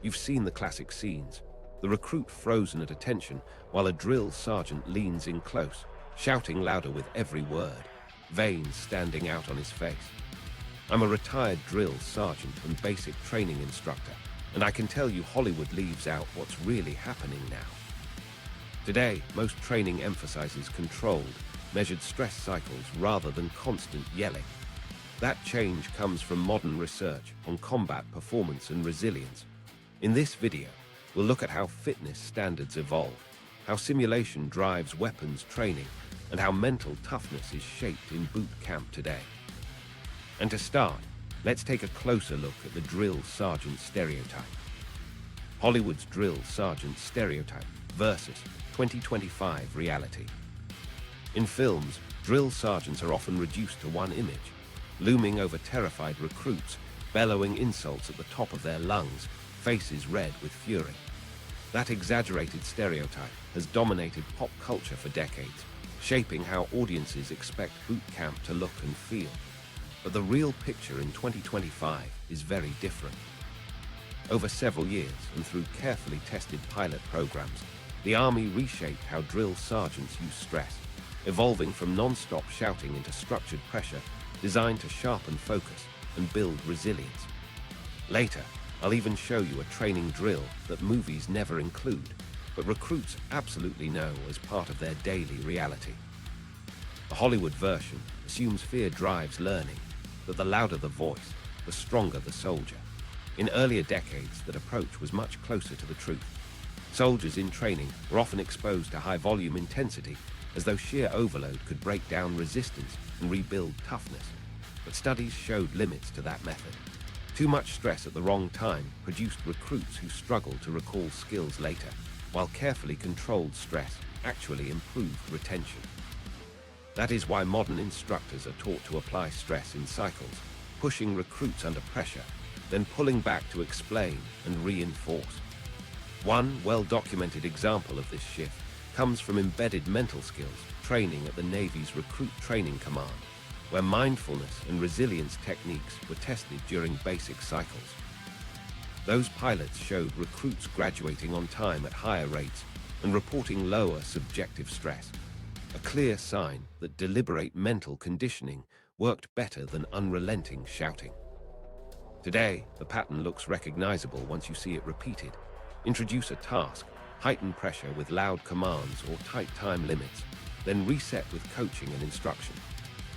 You've seen the classic scenes. The recruit frozen at attention while a drill sergeant leans in close, shouting louder with every word, veins standing out on his face. I'm a retired drill sergeant and basic training instructor, and I can tell you Hollywood leaves out what's really happening now. Today, most training emphasizes controlled, measured stress cycles rather than constant yelling. That change comes from modern research on combat performance and resilience. In this video, we'll look at how fitness standards evolve, how simulation drives weapons training, and how mental toughness is shaped in boot camp today. And to start, let's take a closer look at the drill sergeant stereotype. Hollywood's drill sergeant stereotype versus 2025 reality. In films, drill sergeants are often reduced to one image, looming over terrified recruits, bellowing insults at the top of their lungs, faces red with fury. That exaggerated stereotype has dominated pop culture for decades, shaping how audiences expect boot camp to look and feel. But the real picture in 2025 is very different. Over several years and through carefully tested pilot programs, the Army reshaped how drill sergeants use stress, evolving from non-stop shouting into structured pressure designed to sharpen focus and build resilience. Later, I'll even show you a training drill that movies never include, but recruits absolutely know as part of their daily reality. The Hollywood version assumes fear drives learning, that the louder the voice, the stronger the soldier. In earlier decades, that approach was much closer to the truth. Soldiers in training were often exposed to high-volume intensity, as though sheer overload could break down resistance and rebuild toughness. But studies showed limits to that method. Too much stress at the wrong time produced recruits who struggled to recall skills later, while carefully controlled stress actually improved retention. That is why modern instructors are taught to apply stress in cycles, pushing recruits under pressure, then pulling back to explain and reinforce. One well-documented example of this shift comes from embedded mental skills training at the Navy's Recruit Training Command, where mindfulness and resilience techniques were tested during basic cycles. Those pilots showed recruits graduating on time at higher rates and reporting lower subjective stress, a clear sign that deliberate mental conditioning worked better than unrelenting shouting. Today, the pattern looks recognizable once you see it repeated. Introduce a task, heighten pressure with loud commands or tight time limits, then reset with coaching and instruction.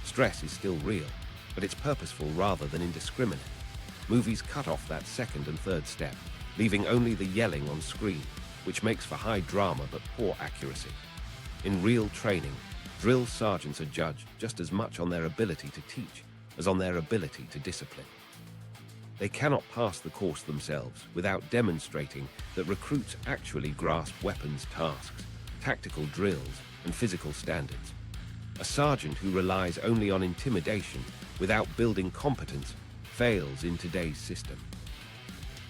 Stress is still real, but it's purposeful rather than indiscriminate. Movies cut off that second and third step, leaving only the yelling on screen, which makes for high drama but poor accuracy. In real training, drill sergeants are judged just as much on their ability to teach as on their ability to discipline. They cannot pass the course themselves without demonstrating that recruits actually grasp weapons tasks, tactical drills, and physical standards. A sergeant who relies only on intimidation without building competence fails in today's system.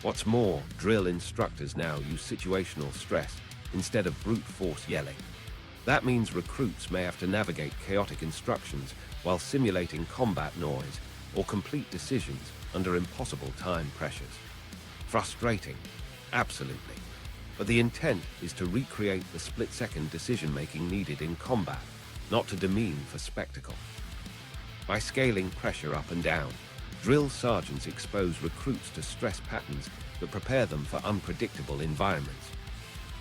What's more, drill instructors now use situational stress instead of brute force yelling. That means recruits may have to navigate chaotic instructions while simulating combat noise or complete decisions under impossible time pressures. Frustrating, absolutely. But the intent is to recreate the split-second decision-making needed in combat, not to demean for spectacle. By scaling pressure up and down, drill sergeants expose recruits to stress patterns that prepare them for unpredictable environments.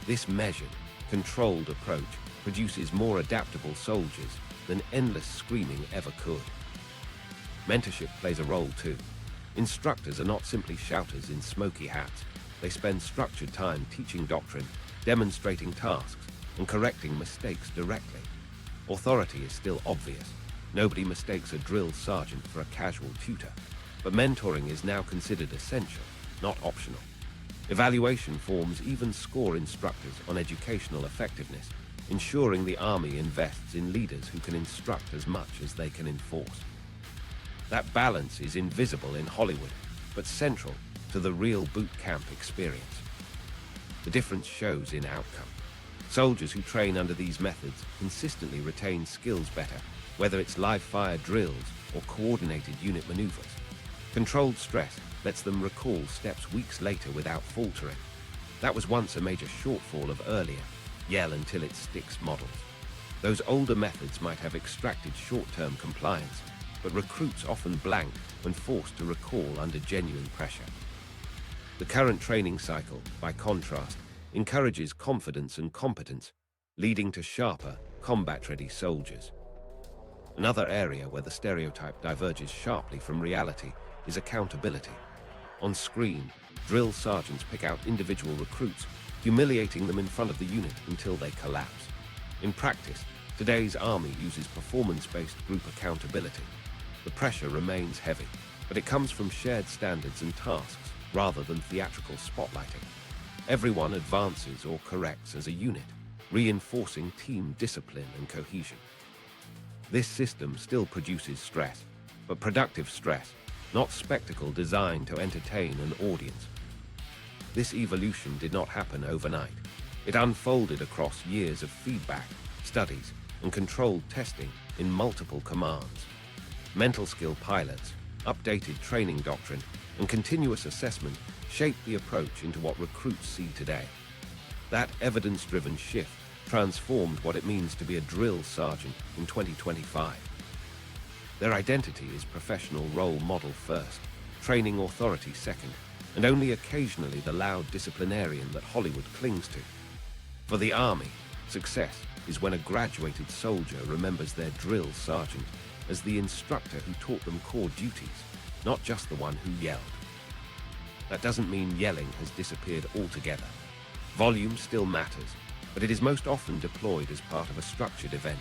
This measured, controlled approach produces more adaptable soldiers than endless screaming ever could. Mentorship plays a role too. Instructors are not simply shouters in smoky hats. They spend structured time teaching doctrine, demonstrating tasks, and correcting mistakes directly. Authority is still obvious. Nobody mistakes a drill sergeant for a casual tutor. But mentoring is now considered essential, not optional. Evaluation forms even score instructors on educational effectiveness, ensuring the Army invests in leaders who can instruct as much as they can enforce. That balance is invisible in Hollywood, but central to the real boot camp experience. The difference shows in outcome. Soldiers who train under these methods consistently retain skills better, whether it's live-fire drills or coordinated unit maneuvers. Controlled stress lets them recall steps weeks later without faltering. That was once a major shortfall of earlier yell until it sticks models. Those older methods might have extracted short-term compliance, but recruits often blank when forced to recall under genuine pressure. The current training cycle, by contrast, encourages confidence and competence, leading to sharper, combat-ready soldiers. Another area where the stereotype diverges sharply from reality is accountability. On screen, drill sergeants pick out individual recruits, humiliating them in front of the unit until they collapse. In practice, today's army uses performance-based group accountability. The pressure remains heavy, but it comes from shared standards and tasks rather than theatrical spotlighting. Everyone advances or corrects as a unit, reinforcing team discipline and cohesion. This system still produces stress, but productive stress, not spectacle designed to entertain an audience. This evolution did not happen overnight. It unfolded across years of feedback, studies, and controlled testing in multiple commands. Mental skill pilots, updated training doctrine, and continuous assessment shaped the approach into what recruits see today. That evidence-driven shift transformed what it means to be a drill sergeant in 2025. Their identity is professional role model first, training authority second, and only occasionally the loud disciplinarian that Hollywood clings to. For the Army, success is when a graduated soldier remembers their drill sergeant as the instructor who taught them core duties, not just the one who yelled. That doesn't mean yelling has disappeared altogether. Volume still matters, but it is most often deployed as part of a structured event,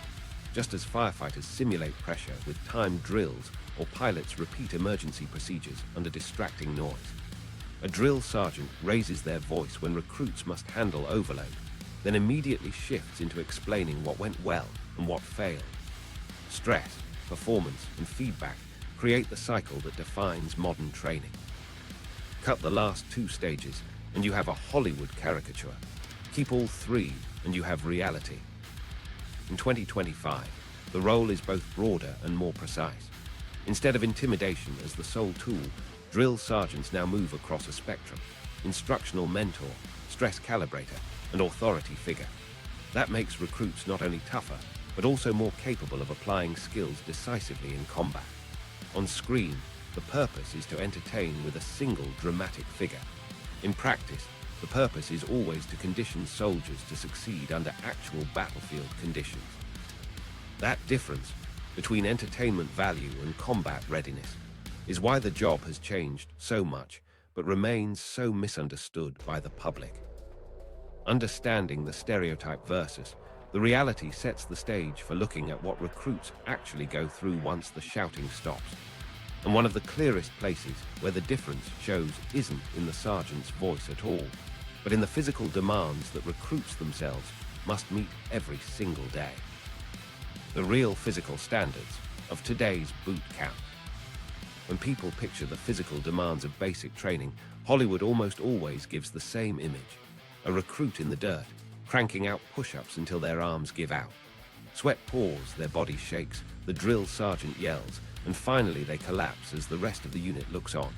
just as firefighters simulate pressure with timed drills or pilots repeat emergency procedures under distracting noise. A drill sergeant raises their voice when recruits must handle overload, then immediately shifts into explaining what went well and what failed. Stress, performance, and feedback create the cycle that defines modern training. Cut the last two stages, and you have a Hollywood caricature. Keep all three, and you have reality. In 2025, the role is both broader and more precise. Instead of intimidation as the sole tool, drill sergeants now move across a spectrum: instructional mentor, stress calibrator, and authority figure. That makes recruits not only tougher, but also more capable of applying skills decisively in combat. On screen, the purpose is to entertain with a single dramatic figure. In practice, the purpose is always to condition soldiers to succeed under actual battlefield conditions. That difference between entertainment value and combat readiness is why the job has changed so much, but remains so misunderstood by the public. Understanding the stereotype versus the reality sets the stage for looking at what recruits actually go through once the shouting stops. And one of the clearest places where the difference shows isn't in the sergeant's voice at all, but in the physical demands that recruits themselves must meet every single day. The real physical standards of today's boot camp. When people picture the physical demands of basic training, Hollywood almost always gives the same image: a recruit in the dirt, cranking out push-ups until their arms give out. Sweat pours, their body shakes, the drill sergeant yells, and finally they collapse as the rest of the unit looks on.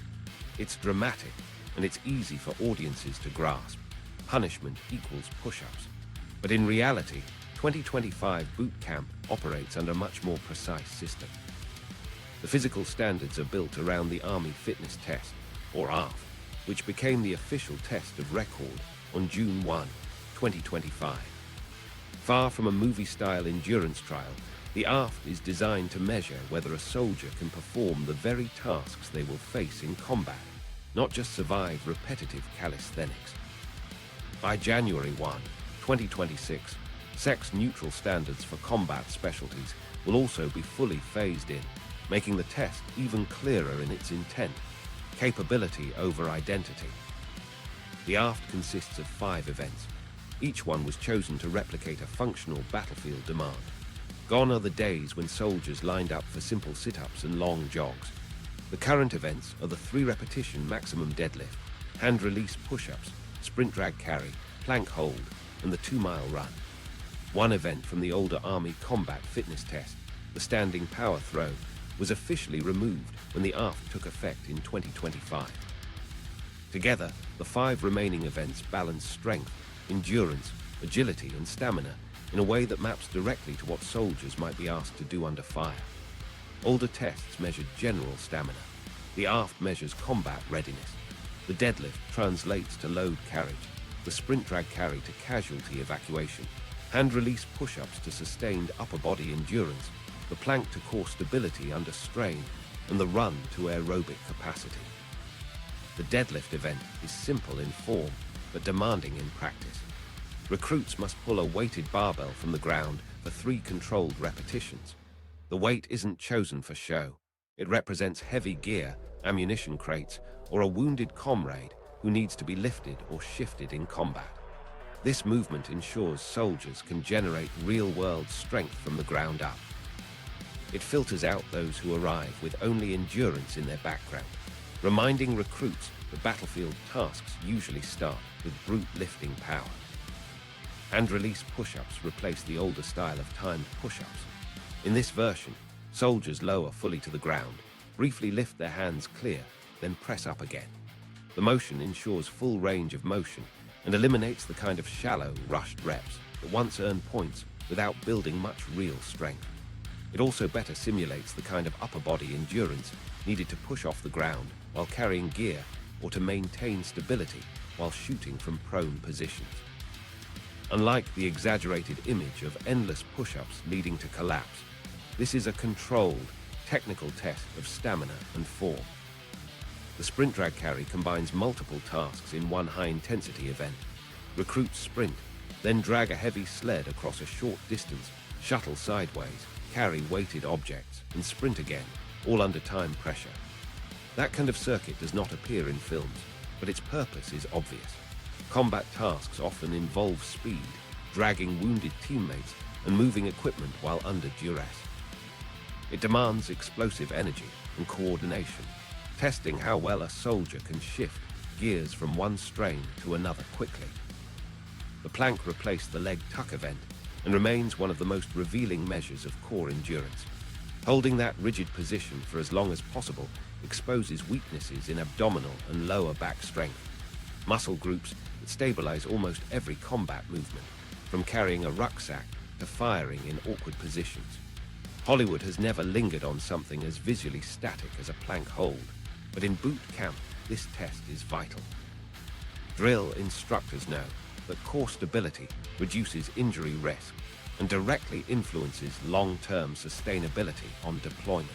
It's dramatic, and it's easy for audiences to grasp. Punishment equals push-ups. But in reality, 2025 boot camp operates under a much more precise system. The physical standards are built around the Army Fitness Test, or AFT, which became the official test of record on June 1, 2025. Far from a movie-style endurance trial, the AFT is designed to measure whether a soldier can perform the very tasks they will face in combat, not just survive repetitive calisthenics. By January 1, 2026, sex-neutral standards for combat specialties will also be fully phased in, making the test even clearer in its intent: capability over identity. The AFT consists of 5 events. Each one was chosen to replicate a functional battlefield demand. Gone are the days when soldiers lined up for simple sit-ups and long jogs. The current events are the 3-repetition maximum deadlift, hand-release push-ups, sprint drag carry, plank hold, and the 2-mile run. One event from the older Army combat fitness test, the standing power throw, was officially removed when the ACFT took effect in 2025. Together, the 5 remaining events balance strength, endurance, agility, and stamina in a way that maps directly to what soldiers might be asked to do under fire. Older tests measured general stamina. The ACFT measures combat readiness. The deadlift translates to load carriage, the sprint drag carry to casualty evacuation, hand release push-ups to sustained upper body endurance, the plank to core stability under strain, and the run to aerobic capacity. The deadlift event is simple in form, but demanding in practice. Recruits must pull a weighted barbell from the ground for 3 controlled repetitions. The weight isn't chosen for show. It represents heavy gear, ammunition crates, or a wounded comrade who needs to be lifted or shifted in combat. This movement ensures soldiers can generate real-world strength from the ground up. It filters out those who arrive with only endurance in their background, reminding recruits that battlefield tasks usually start with brute lifting power. Hand-release push-ups replace the older style of timed push-ups. In this version, soldiers lower fully to the ground, briefly lift their hands clear, then press up again. The motion ensures full range of motion and eliminates the kind of shallow, rushed reps that once earned points without building much real strength. It also better simulates the kind of upper body endurance needed to push off the ground while carrying gear or to maintain stability while shooting from prone positions. Unlike the exaggerated image of endless push-ups leading to collapse, this is a controlled, technical test of stamina and form. The sprint drag carry combines multiple tasks in one high-intensity event. Recruits sprint, then drag a heavy sled across a short distance, shuttle sideways, carry weighted objects, and sprint again, all under time pressure. That kind of circuit does not appear in films, but its purpose is obvious. Combat tasks often involve speed, dragging wounded teammates, and moving equipment while under duress. It demands explosive energy and coordination, testing how well a soldier can shift gears from one strain to another quickly. The plank replaced the leg tuck event and remains one of the most revealing measures of core endurance. Holding that rigid position for as long as possible exposes weaknesses in abdominal and lower back strength, muscle groups that stabilize almost every combat movement, from carrying a rucksack to firing in awkward positions. Hollywood has never lingered on something as visually static as a plank hold, but in boot camp, this test is vital. Drill instructors know that core stability reduces injury risk and directly influences long-term sustainability on deployment.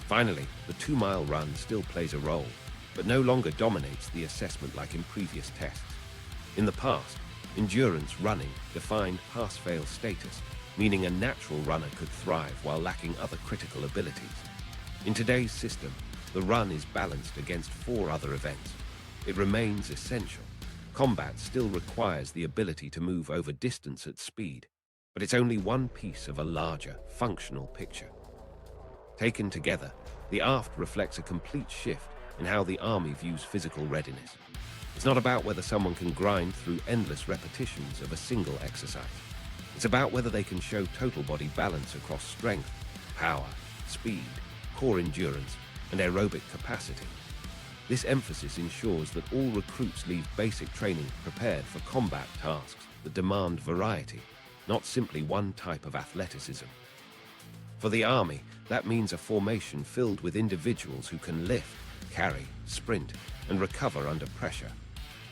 Finally, the 2-mile run still plays a role, but no longer dominates the assessment like in previous tests. In the past, endurance running defined pass-fail status, meaning a natural runner could thrive while lacking other critical abilities. In today's system, the run is balanced against 4 other events. It remains essential. Combat still requires the ability to move over distance at speed, but it's only one piece of a larger, functional picture. Taken together, the ACFT reflects a complete shift in how the Army views physical readiness. It's not about whether someone can grind through endless repetitions of a single exercise. It's about whether they can show total body balance across strength, power, speed, core endurance, and aerobic capacity. This emphasis ensures that all recruits leave basic training prepared for combat tasks that demand variety, not simply one type of athleticism. For the Army, that means a formation filled with individuals who can lift, carry, sprint, and recover under pressure,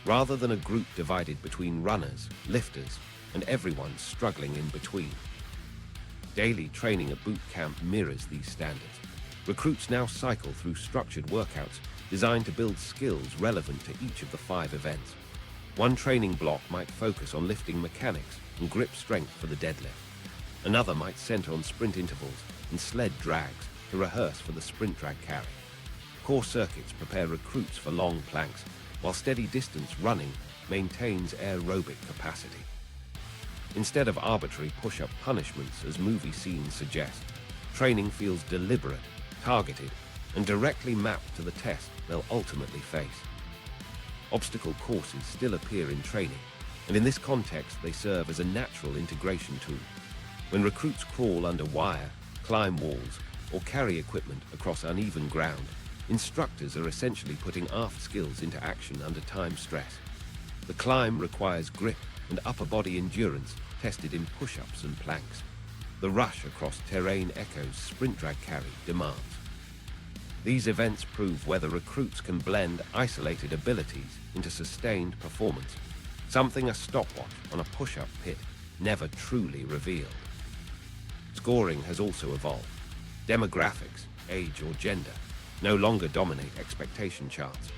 rather than a group divided between runners, lifters, and everyone struggling in between. Daily training at boot camp mirrors these standards. Recruits now cycle through structured workouts designed to build skills relevant to each of the 5 events. One training block might focus on lifting mechanics and grip strength for the deadlift. Another might center on sprint intervals and sled drags to rehearse for the sprint drag carry. Core circuits prepare recruits for long planks, while steady distance running maintains aerobic capacity. Instead of arbitrary push-up punishments as movie scenes suggest, training feels deliberate, targeted, and directly mapped to the test they'll ultimately face. Obstacle courses still appear in training, and in this context they serve as a natural integration tool. When recruits crawl under wire, climb walls, or carry equipment across uneven ground, instructors are essentially putting aft skills into action under time stress. The climb requires grip and upper body endurance tested in push-ups and planks. The rush across terrain echoes sprint drag carry demands. These events prove whether recruits can blend isolated abilities into sustained performance, something a stopwatch on a push-up pit never truly revealed. Scoring has also evolved. Demographics, age or gender, no longer dominate expectation charts.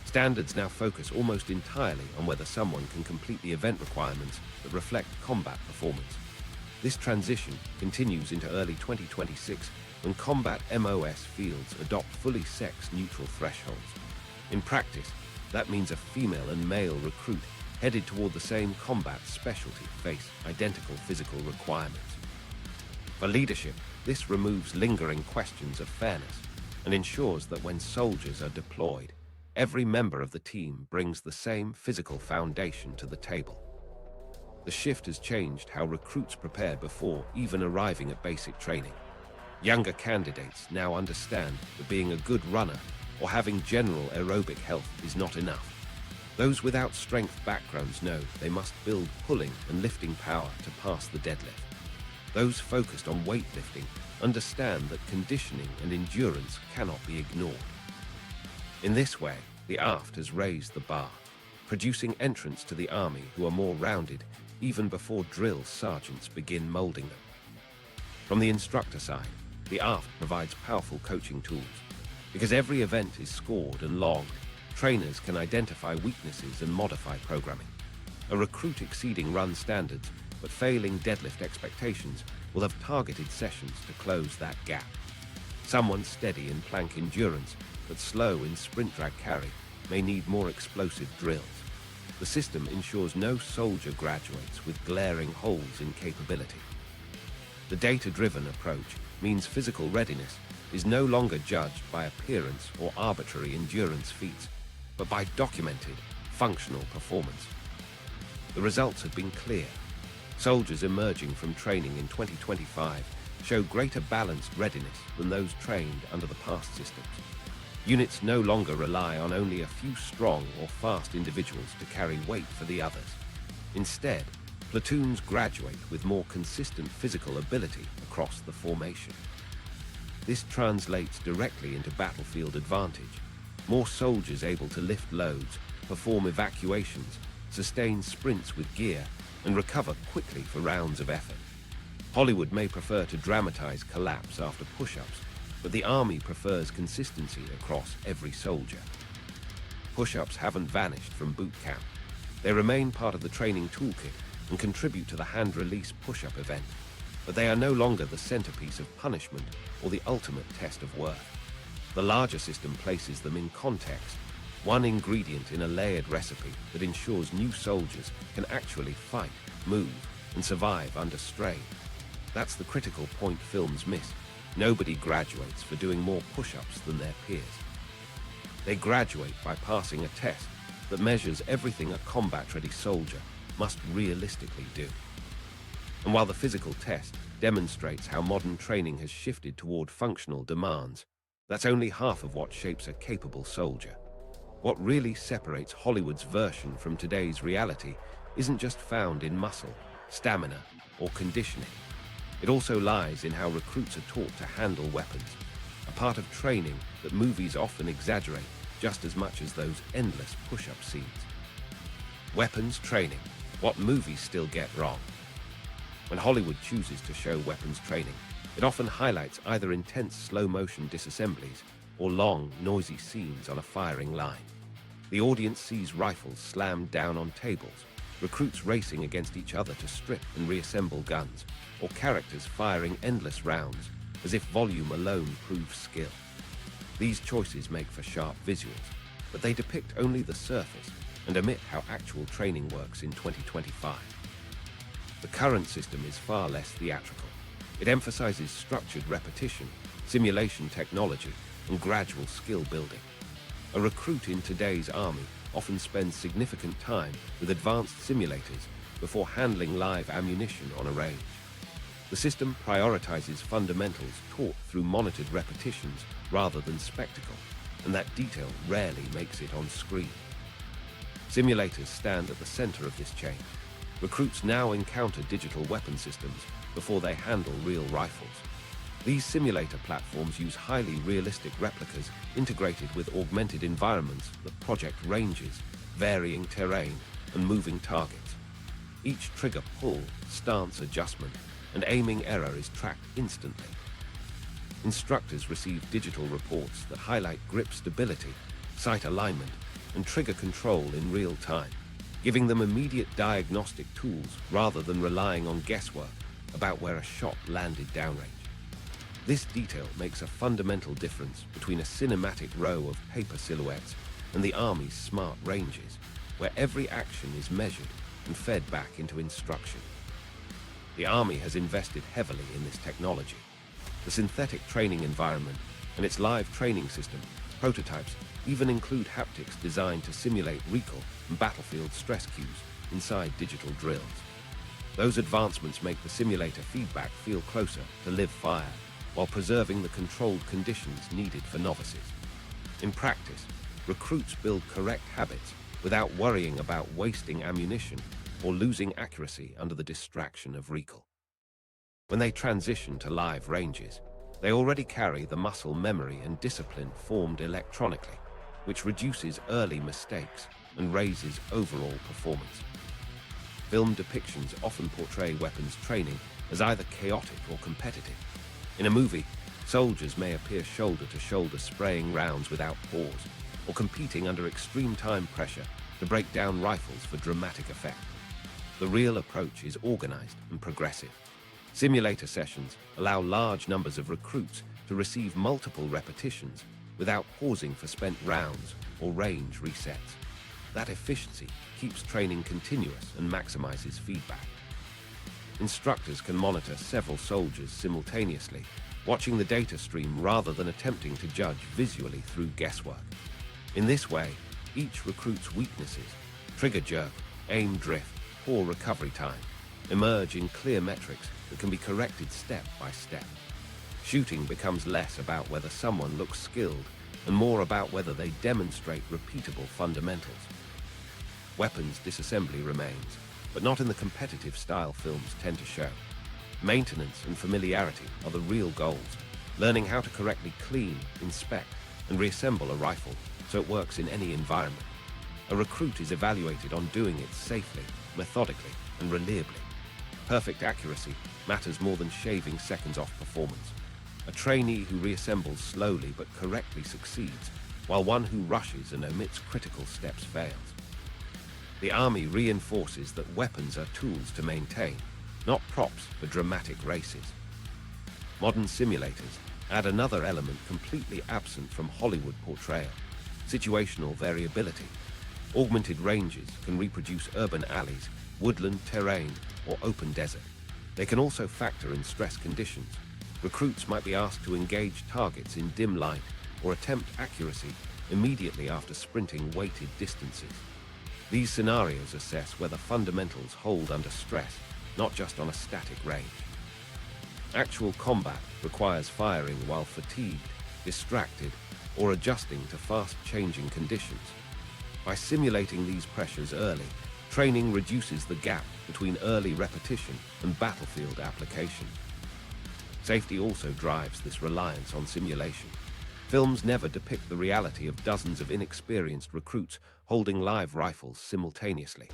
Standards now focus almost entirely on whether someone can complete the event requirements that reflect combat performance. This transition continues into early 2026 when combat MOS fields adopt fully sex-neutral thresholds. In practice, that means a female and male recruit headed toward the same combat specialty face identical physical requirements. For leadership, this removes lingering questions of fairness and ensures that when soldiers are deployed, every member of the team brings the same physical foundation to the table. The shift has changed how recruits prepare before even arriving at basic training. Younger candidates now understand that being a good runner or having general aerobic health is not enough. Those without strength backgrounds know they must build pulling and lifting power to pass the deadlift. Those focused on weightlifting understand that conditioning and endurance cannot be ignored. In this way, the aft has raised the bar, producing entrants to the army who are more rounded even before drill sergeants begin molding them. From the instructor side, the aft provides powerful coaching tools. Because every event is scored and logged, trainers can identify weaknesses and modify programming. A recruit exceeding run standards but failing deadlift expectations will have targeted sessions to close that gap. Someone steady in plank endurance but slow in sprint drag carry may need more explosive drills. The system ensures no soldier graduates with glaring holes in capability. The data-driven approach means physical readiness is no longer judged by appearance or arbitrary endurance feats, but by documented, functional performance. The results have been clear. Soldiers emerging from training in 2025 show greater balanced readiness than those trained under the past systems. Units no longer rely on only a few strong or fast individuals to carry weight for the others. Instead, platoons graduate with more consistent physical ability across the formation. This translates directly into battlefield advantage. More soldiers able to lift loads, perform evacuations, sustain sprints with gear, and recover quickly for rounds of effort. Hollywood may prefer to dramatize collapse after push-ups, but the Army prefers consistency across every soldier. Push-ups haven't vanished from boot camp. They remain part of the training toolkit and contribute to the hand-release push-up event, but they are no longer the centerpiece of punishment or the ultimate test of worth. The larger system places them in context, one ingredient in a layered recipe that ensures new soldiers can actually fight, move, and survive under strain. That's the critical point films miss. Nobody graduates for doing more push-ups than their peers. They graduate by passing a test that measures everything a combat-ready soldier must realistically do. And while the physical test demonstrates how modern training has shifted toward functional demands, that's only half of what shapes a capable soldier. What really separates Hollywood's version from today's reality isn't just found in muscle, stamina, or conditioning. It also lies in how recruits are taught to handle weapons, a part of training that movies often exaggerate just as much as those endless push-up scenes. Weapons training, what movies still get wrong. When Hollywood chooses to show weapons training, it often highlights either intense slow-motion disassemblies or long, noisy scenes on a firing line. The audience sees rifles slammed down on tables, recruits racing against each other to strip and reassemble guns, or characters firing endless rounds as if volume alone proves skill. These choices make for sharp visuals, but they depict only the surface and omit how actual training works in 2025. The current system is far less theatrical. It emphasizes structured repetition, simulation technology, and gradual skill building. A recruit in today's army often spends significant time with advanced simulators before handling live ammunition on a range. The system prioritizes fundamentals taught through monitored repetitions rather than spectacle, and that detail rarely makes it on screen. Simulators stand at the center of this change. Recruits now encounter digital weapon systems before they handle real rifles. These simulator platforms use highly realistic replicas integrated with augmented environments that project ranges, varying terrain, and moving targets. Each trigger pull, stance adjustment, and aiming error is tracked instantly. Instructors receive digital reports that highlight grip stability, sight alignment, and trigger control in real time, giving them immediate diagnostic tools rather than relying on guesswork about where a shot landed downrange. This detail makes a fundamental difference between a cinematic row of paper silhouettes and the Army's smart ranges, where every action is measured and fed back into instruction. The Army has invested heavily in this technology. The synthetic training environment and its live training system, prototypes, even include haptics designed to simulate recall and battlefield stress cues inside digital drills. Those advancements make the simulator feedback feel closer to live fire, while preserving the controlled conditions needed for novices. In practice, recruits build correct habits without worrying about wasting ammunition or losing accuracy under the distraction of recall. When they transition to live ranges, they already carry the muscle memory and discipline formed electronically, which reduces early mistakes and raises overall performance. Film depictions often portray weapons training as either chaotic or competitive. In a movie, soldiers may appear shoulder to shoulder spraying rounds without pause, or competing under extreme time pressure to break down rifles for dramatic effect. The real approach is organized and progressive. Simulator sessions allow large numbers of recruits to receive multiple repetitions without pausing for spent rounds or range resets. That efficiency keeps training continuous and maximizes feedback. Instructors can monitor several soldiers simultaneously, watching the data stream rather than attempting to judge visually through guesswork. In this way, each recruit's weaknesses, trigger jerk, aim drift, poor recovery time, emerge in clear metrics that can be corrected step by step. Shooting becomes less about whether someone looks skilled and more about whether they demonstrate repeatable fundamentals. Weapons disassembly remains, but not in the competitive style films tend to show. Maintenance and familiarity are the real goals, learning how to correctly clean, inspect, and reassemble a rifle so it works in any environment. A recruit is evaluated on doing it safely, methodically, and reliably. Perfect accuracy matters more than shaving seconds off performance. A trainee who reassembles slowly but correctly succeeds, while one who rushes and omits critical steps fails. The Army reinforces that weapons are tools to maintain, not props for dramatic races. Modern simulators add another element completely absent from Hollywood portrayal: situational variability. Augmented ranges can reproduce urban alleys, woodland terrain, or open desert. They can also factor in stress conditions. Recruits might be asked to engage targets in dim light or attempt accuracy immediately after sprinting weighted distances. These scenarios assess whether fundamentals hold under stress, not just on a static range. Actual combat requires firing while fatigued, distracted, or adjusting to fast-changing conditions. By simulating these pressures early, training reduces the gap between early repetition and battlefield application. Safety also drives this reliance on simulation. Films never depict the reality of dozens of inexperienced recruits holding live rifles simultaneously.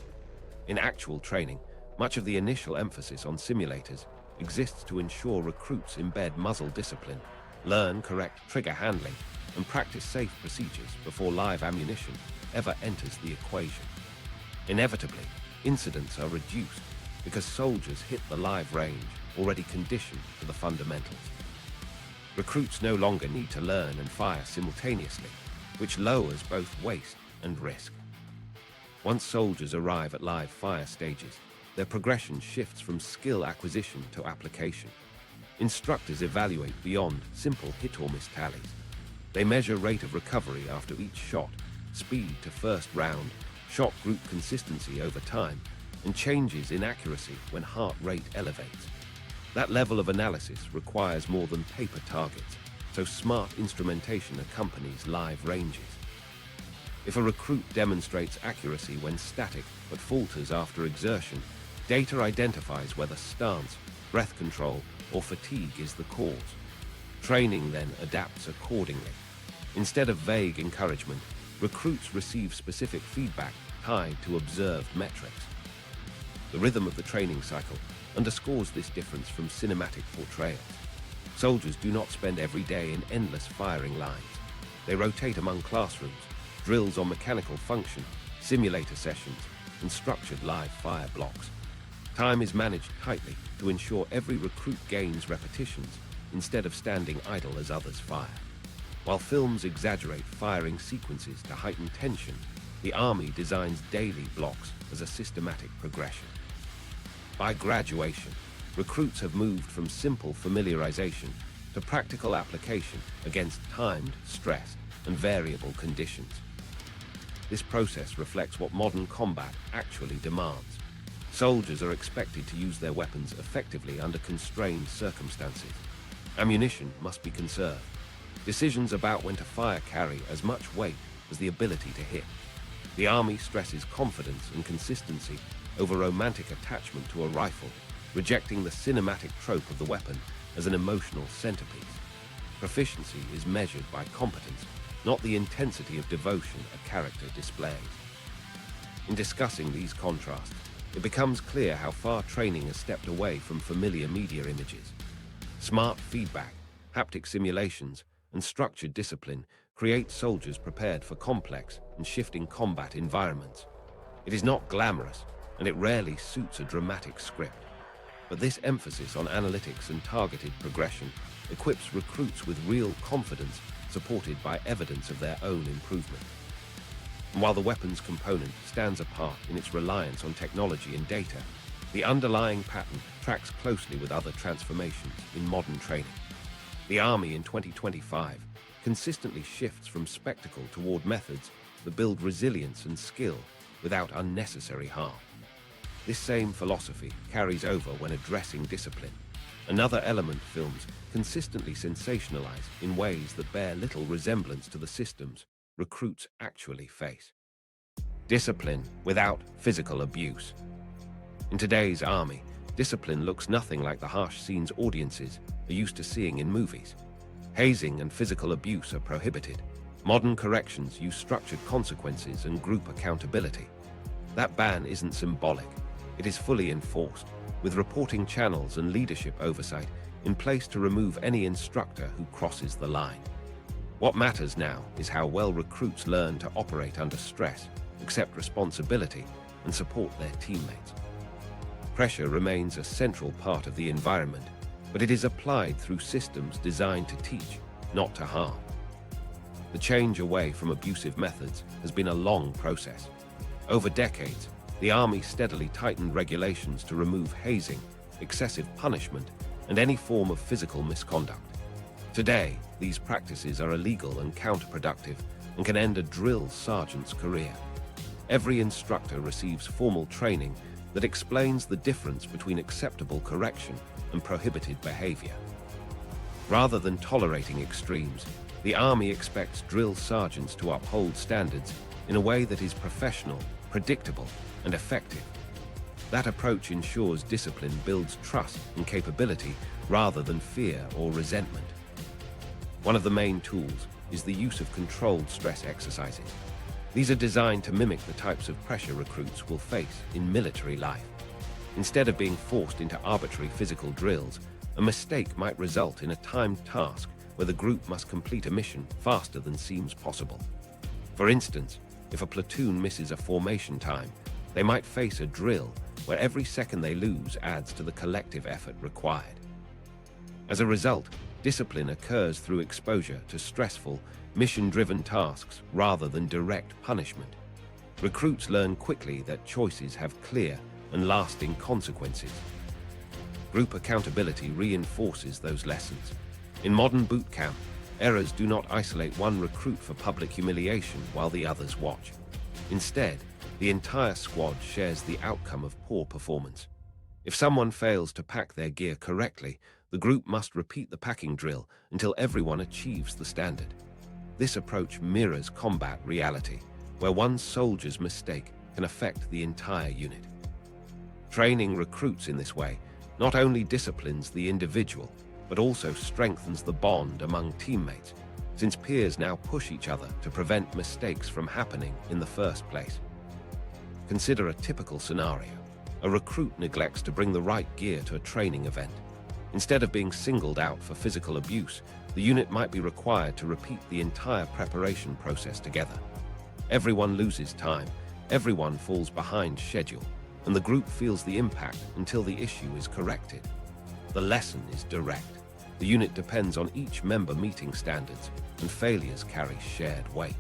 In actual training, much of the initial emphasis on simulators exists to ensure recruits embed muzzle discipline, learn correct trigger handling, and practice safe procedures before live ammunition ever enters the equation. Inevitably, incidents are reduced because soldiers hit the live range already conditioned to the fundamentals. Recruits no longer need to learn and fire simultaneously, which lowers both waste and risk. Once soldiers arrive at live fire stages, their progression shifts from skill acquisition to application. Instructors evaluate beyond simple hit or miss tallies. They measure rate of recovery after each shot, speed to first round, shot group consistency over time, and changes in accuracy when heart rate elevates. That level of analysis requires more than paper targets, so smart instrumentation accompanies live ranges. If a recruit demonstrates accuracy when static but falters after exertion, data identifies whether stance, breath control, or fatigue is the cause. Training then adapts accordingly. Instead of vague encouragement, recruits receive specific feedback tied to observed metrics. The rhythm of the training cycle underscores this difference from cinematic portrayals. Soldiers do not spend every day in endless firing lines. They rotate among classrooms, drills on mechanical function, simulator sessions, and structured live fire blocks. Time is managed tightly to ensure every recruit gains repetitions instead of standing idle as others fire. While films exaggerate firing sequences to heighten tension, the Army designs daily blocks as a systematic progression. By graduation, recruits have moved from simple familiarization to practical application against timed, stressed, and variable conditions. This process reflects what modern combat actually demands. Soldiers are expected to use their weapons effectively under constrained circumstances. Ammunition must be conserved. Decisions about when to fire carry as much weight as the ability to hit. The Army stresses confidence and consistency over romantic attachment to a rifle, rejecting the cinematic trope of the weapon as an emotional centerpiece. Proficiency is measured by competence, not the intensity of devotion a character displays. In discussing these contrasts, it becomes clear how far training has stepped away from familiar media images. Smart feedback, haptic simulations, and structured discipline create soldiers prepared for complex and shifting combat environments. It is not glamorous, and it rarely suits a dramatic script. But this emphasis on analytics and targeted progression equips recruits with real confidence supported by evidence of their own improvement. And while the weapons component stands apart in its reliance on technology and data, the underlying pattern tracks closely with other transformations in modern training. The Army in 2025 consistently shifts from spectacle toward methods that build resilience and skill without unnecessary harm. This same philosophy carries over when addressing discipline. Another element films consistently sensationalize in ways that bear little resemblance to the systems recruits actually face. Discipline without physical abuse. In today's Army, discipline looks nothing like the harsh scenes audiences are used to seeing in movies. Hazing and physical abuse are prohibited. Modern corrections use structured consequences and group accountability. That ban isn't symbolic. It is fully enforced, with reporting channels and leadership oversight in place to remove any instructor who crosses the line. What matters now is how well recruits learn to operate under stress, accept responsibility, and support their teammates. Pressure remains a central part of the environment, but it is applied through systems designed to teach, not to harm. The change away from abusive methods has been a long process. Over decades, the Army steadily tightened regulations to remove hazing, excessive punishment, and any form of physical misconduct. Today, these practices are illegal and counterproductive and can end a drill sergeant's career. Every instructor receives formal training that explains the difference between acceptable correction and prohibited behavior. Rather than tolerating extremes, the Army expects drill sergeants to uphold standards in a way that is professional, predictable, and effective. That approach ensures discipline builds trust and capability rather than fear or resentment. One of the main tools is the use of controlled stress exercises. These are designed to mimic the types of pressure recruits will face in military life. Instead of being forced into arbitrary physical drills, a mistake might result in a timed task where the group must complete a mission faster than seems possible. For instance, if a platoon misses a formation time, they might face a drill where every second they lose adds to the collective effort required. As a result, discipline occurs through exposure to stressful, mission-driven tasks rather than direct punishment. Recruits learn quickly that choices have clear and lasting consequences. Group accountability reinforces those lessons. In modern boot camp, errors do not isolate one recruit for public humiliation while the others watch. Instead, the entire squad shares the outcome of poor performance. If someone fails to pack their gear correctly, the group must repeat the packing drill until everyone achieves the standard. This approach mirrors combat reality, where one soldier's mistake can affect the entire unit. Training recruits in this way not only disciplines the individual, but also strengthens the bond among teammates, since peers now push each other to prevent mistakes from happening in the first place. Consider a typical scenario. A recruit neglects to bring the right gear to a training event. Instead of being singled out for physical abuse, the unit might be required to repeat the entire preparation process together. Everyone loses time, everyone falls behind schedule, and the group feels the impact until the issue is corrected. The lesson is direct. The unit depends on each member meeting standards, and failures carry shared weight.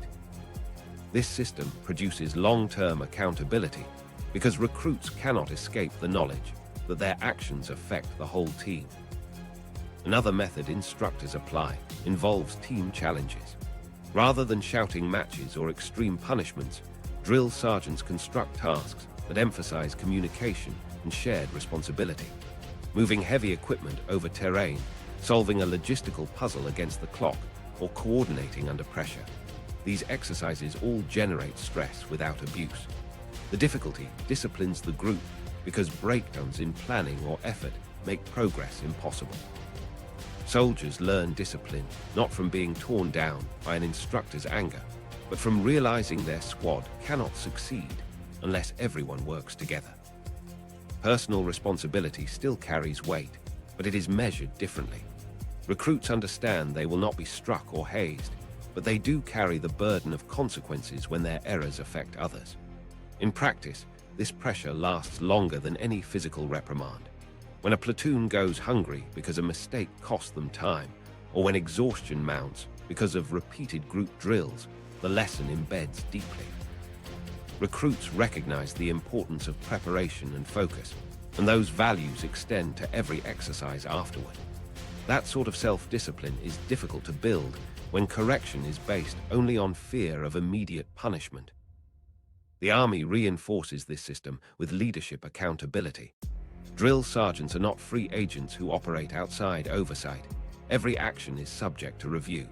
This system produces long-term accountability because recruits cannot escape the knowledge that their actions affect the whole team. Another method instructors apply involves team challenges. Rather than shouting matches or extreme punishments, drill sergeants construct tasks that emphasize communication and shared responsibility. Moving heavy equipment over terrain, solving a logistical puzzle against the clock, or coordinating under pressure. These exercises all generate stress without abuse. The difficulty disciplines the group because breakdowns in planning or effort make progress impossible. Soldiers learn discipline not from being torn down by an instructor's anger, but from realizing their squad cannot succeed unless everyone works together. Personal responsibility still carries weight, but it is measured differently. Recruits understand they will not be struck or hazed, but they do carry the burden of consequences when their errors affect others. In practice, this pressure lasts longer than any physical reprimand. When a platoon goes hungry because a mistake cost them time, or when exhaustion mounts because of repeated group drills, the lesson embeds deeply. Recruits recognize the importance of preparation and focus, and those values extend to every exercise afterward. That sort of self-discipline is difficult to build when correction is based only on fear of immediate punishment. The Army reinforces this system with leadership accountability. Drill sergeants are not free agents who operate outside oversight. Every action is subject to review.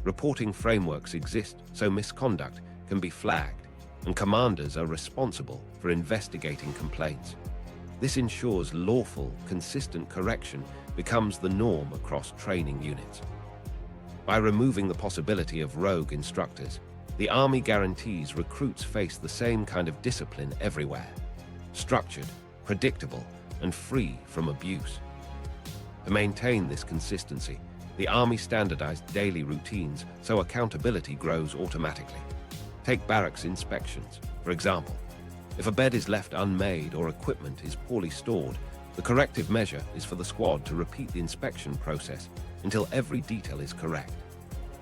Reporting frameworks exist so misconduct can be flagged, and commanders are responsible for investigating complaints. This ensures lawful, consistent correction becomes the norm across training units. By removing the possibility of rogue instructors, the Army guarantees recruits face the same kind of discipline everywhere: structured, predictable, and free from abuse. To maintain this consistency, the Army standardized daily routines so accountability grows automatically. Take barracks inspections, for example. If a bed is left unmade or equipment is poorly stored, the corrective measure is for the squad to repeat the inspection process until every detail is correct.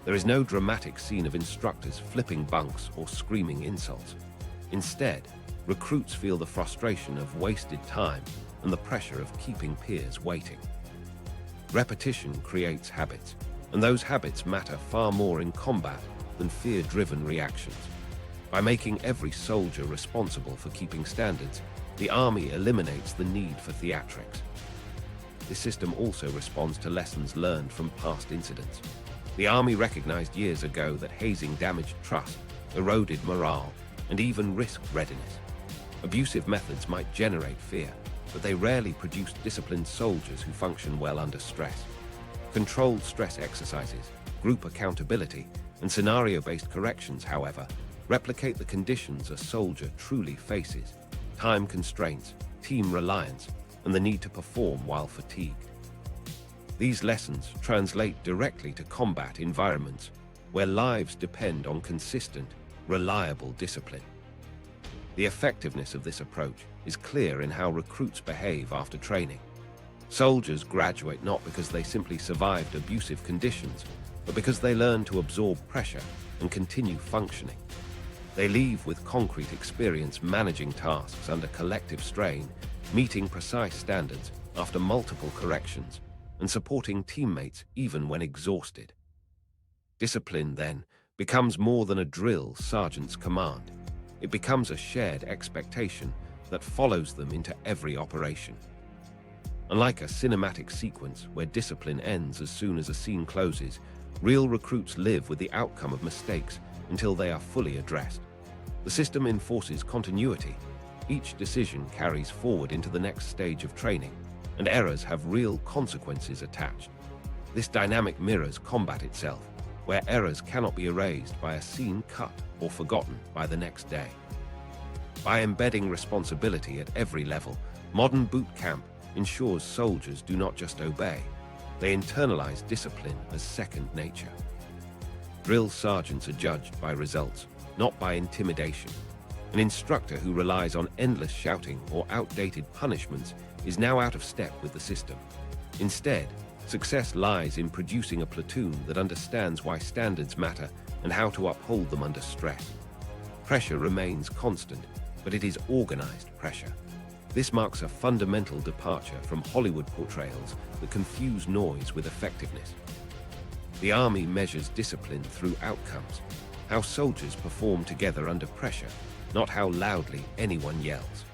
There is no dramatic scene of instructors flipping bunks or screaming insults. Instead, recruits feel the frustration of wasted time and the pressure of keeping peers waiting. Repetition creates habits, and those habits matter far more in combat than fear-driven reactions. By making every soldier responsible for keeping standards, the Army eliminates the need for theatrics. This system also responds to lessons learned from past incidents. The Army recognized years ago that hazing damaged trust, eroded morale, and even risked readiness. Abusive methods might generate fear, but they rarely produce disciplined soldiers who function well under stress. Controlled stress exercises, group accountability, and scenario-based corrections, however, replicate the conditions a soldier truly faces: time constraints, team reliance, and the need to perform while fatigued. These lessons translate directly to combat environments where lives depend on consistent, reliable discipline. The effectiveness of this approach is clear in how recruits behave after training. Soldiers graduate not because they simply survived abusive conditions, but because they learn to absorb pressure and continue functioning. They leave with concrete experience managing tasks under collective strain, meeting precise standards after multiple corrections, and supporting teammates even when exhausted. Discipline, then, becomes more than a drill sergeant's command. It becomes a shared expectation that follows them into every operation. Unlike a cinematic sequence where discipline ends as soon as a scene closes, real recruits live with the outcome of mistakes until they are fully addressed. The system enforces continuity. Each decision carries forward into the next stage of training, and errors have real consequences attached. This dynamic mirrors combat itself, where errors cannot be erased by a scene cut or forgotten by the next day. By embedding responsibility at every level, modern boot camp ensures soldiers do not just obey, they internalize discipline as second nature. Drill sergeants are judged by results, not by intimidation. An instructor who relies on endless shouting or outdated punishments is now out of step with the system. Instead, success lies in producing a platoon that understands why standards matter and how to uphold them under stress. Pressure remains constant, but it is organized pressure. This marks a fundamental departure from Hollywood portrayals that confuse noise with effectiveness. The Army measures discipline through outcomes, how soldiers perform together under pressure, not how loudly anyone yells.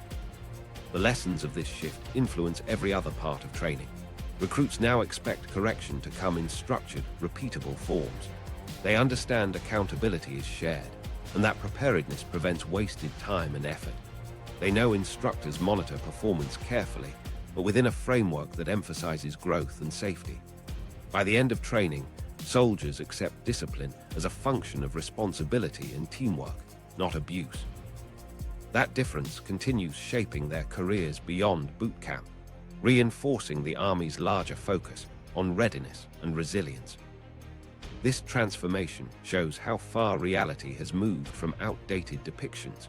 The lessons of this shift influence every other part of training. Recruits now expect correction to come in structured, repeatable forms. They understand accountability is shared, and that preparedness prevents wasted time and effort. They know instructors monitor performance carefully, but within a framework that emphasizes growth and safety. By the end of training, soldiers accept discipline as a function of responsibility and teamwork, not abuse. That difference continues shaping their careers beyond boot camp, reinforcing the Army's larger focus on readiness and resilience. This transformation shows how far reality has moved from outdated depictions,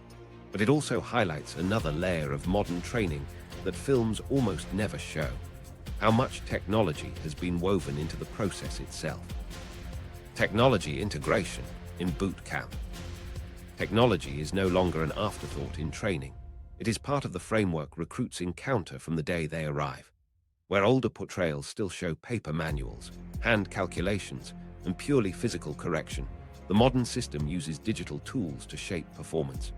but it also highlights another layer of modern training that films almost never show: how much technology has been woven into the process itself. Technology integration in boot camp. Technology is no longer an afterthought in training. It is part of the framework recruits encounter from the day they arrive. Where older portrayals still show paper manuals, hand calculations, and purely physical correction, the modern system uses digital tools to shape performance.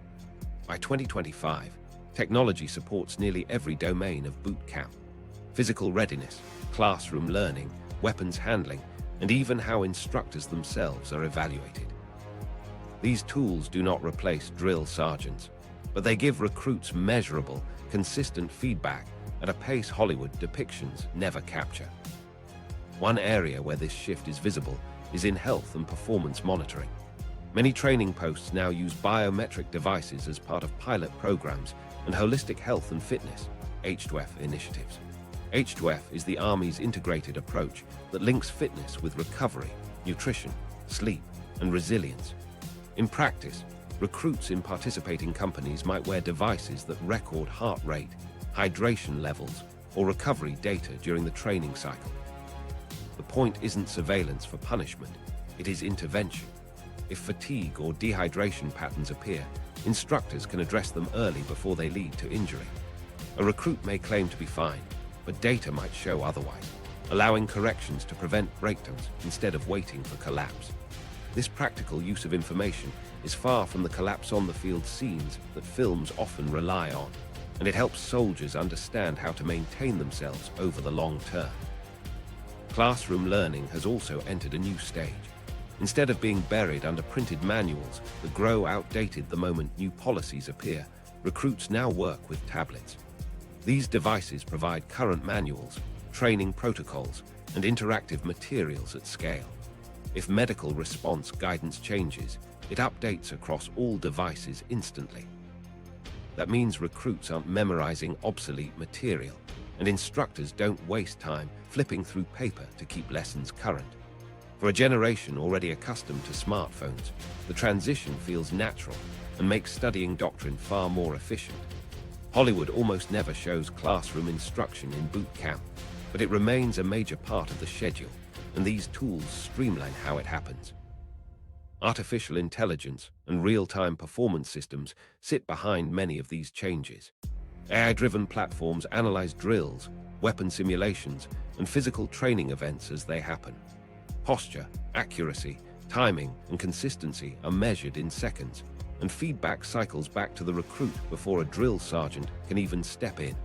By 2025, technology supports nearly every domain of boot camp: physical readiness, classroom learning, weapons handling, and even how instructors themselves are evaluated. These tools do not replace drill sergeants, but they give recruits measurable, consistent feedback at a pace Hollywood depictions never capture. One area where this shift is visible is in health and performance monitoring. Many training posts now use biometric devices as part of pilot programs and holistic health and fitness (H2F) initiatives. H2F is the Army's integrated approach that links fitness with recovery, nutrition, sleep, and resilience. In practice, recruits in participating companies might wear devices that record heart rate, hydration levels, or recovery data during the training cycle. The point isn't surveillance for punishment, it is intervention. If fatigue or dehydration patterns appear, instructors can address them early before they lead to injury. A recruit may claim to be fine, but data might show otherwise, allowing corrections to prevent breakdowns instead of waiting for collapse. This practical use of information is far from the collapse-on-the-field scenes that films often rely on, and it helps soldiers understand how to maintain themselves over the long term. Classroom learning has also entered a new stage. Instead of being buried under printed manuals that grow outdated the moment new policies appear, recruits now work with tablets. These devices provide current manuals, training protocols, and interactive materials at scale. If medical response guidance changes, it updates across all devices instantly. That means recruits aren't memorizing obsolete material, and instructors don't waste time flipping through paper to keep lessons current. For a generation already accustomed to smartphones, the transition feels natural and makes studying doctrine far more efficient. Hollywood almost never shows classroom instruction in boot camp, but it remains a major part of the schedule, and these tools streamline how it happens. Artificial intelligence and real-time performance systems sit behind many of these changes. AI-driven platforms analyze drills, weapon simulations, and physical training events as they happen. Posture, accuracy, timing, and consistency are measured in seconds, and feedback cycles back to the recruit before a drill sergeant can even step in.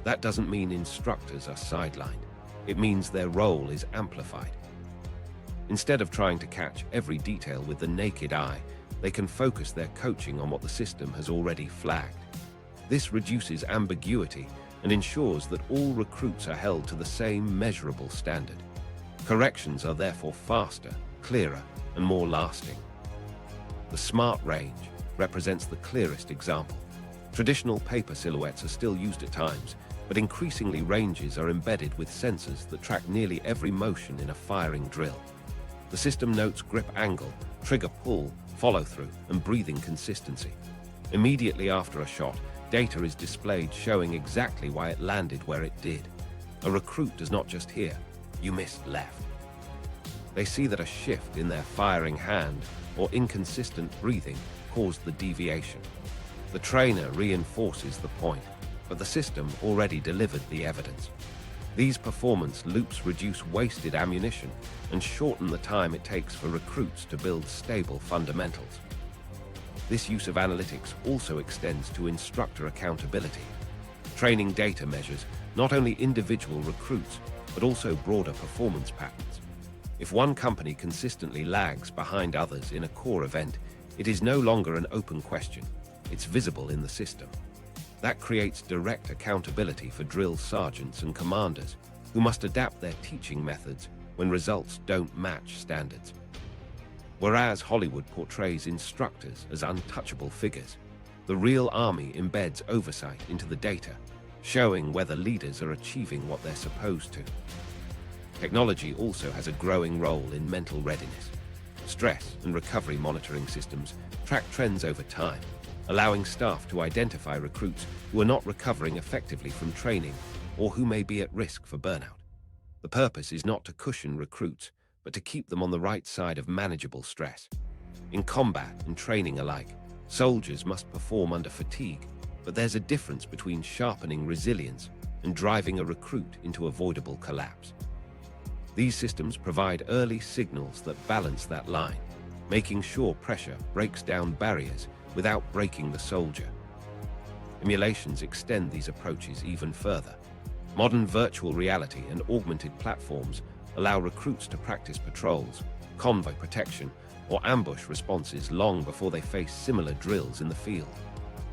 That doesn't mean instructors are sidelined. It means their role is amplified. Instead of trying to catch every detail with the naked eye, they can focus their coaching on what the system has already flagged. This reduces ambiguity and ensures that all recruits are held to the same measurable standard. Corrections are therefore faster, clearer, and more lasting. The smart range represents the clearest example. Traditional paper silhouettes are still used at times, but increasingly ranges are embedded with sensors that track nearly every motion in a firing drill. The system notes grip angle, trigger pull, follow-through, and breathing consistency. Immediately after a shot, data is displayed showing exactly why it landed where it did. A recruit does not just hear, "You missed left." They see that a shift in their firing hand or inconsistent breathing caused the deviation. The trainer reinforces the point, but the system already delivered the evidence. These performance loops reduce wasted ammunition and shorten the time it takes for recruits to build stable fundamentals. This use of analytics also extends to instructor accountability. Training data measures not only individual recruits, but also broader performance patterns. If one company consistently lags behind others in a core event, it is no longer an open question. It's visible in the system. That creates direct accountability for drill sergeants and commanders, who must adapt their teaching methods when results don't match standards. Whereas Hollywood portrays instructors as untouchable figures, the real army embeds oversight into the data, showing whether leaders are achieving what they're supposed to. Technology also has a growing role in mental readiness. Stress and recovery monitoring systems track trends over time, allowing staff to identify recruits who are not recovering effectively from training or who may be at risk for burnout. The purpose is not to cushion recruits, but to keep them on the right side of manageable stress. In combat and training alike, soldiers must perform under fatigue, but there's a difference between sharpening resilience and driving a recruit into avoidable collapse. These systems provide early signals that balance that line, making sure pressure breaks down barriers without breaking the soldier. Emulations extend these approaches even further. Modern virtual reality and augmented platforms allow recruits to practice patrols, convoy protection, or ambush responses long before they face similar drills in the field.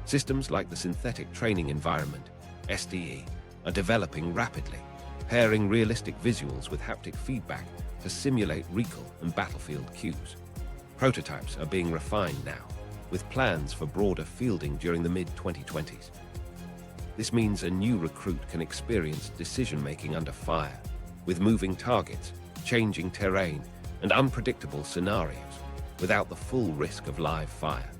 Systems like the Synthetic Training Environment, STE, are developing rapidly, pairing realistic visuals with haptic feedback to simulate recall and battlefield cues. Prototypes are being refined now, with plans for broader fielding during the mid-2020s. This means a new recruit can experience decision-making under fire, with moving targets, changing terrain, and unpredictable scenarios, without the full risk of live fire.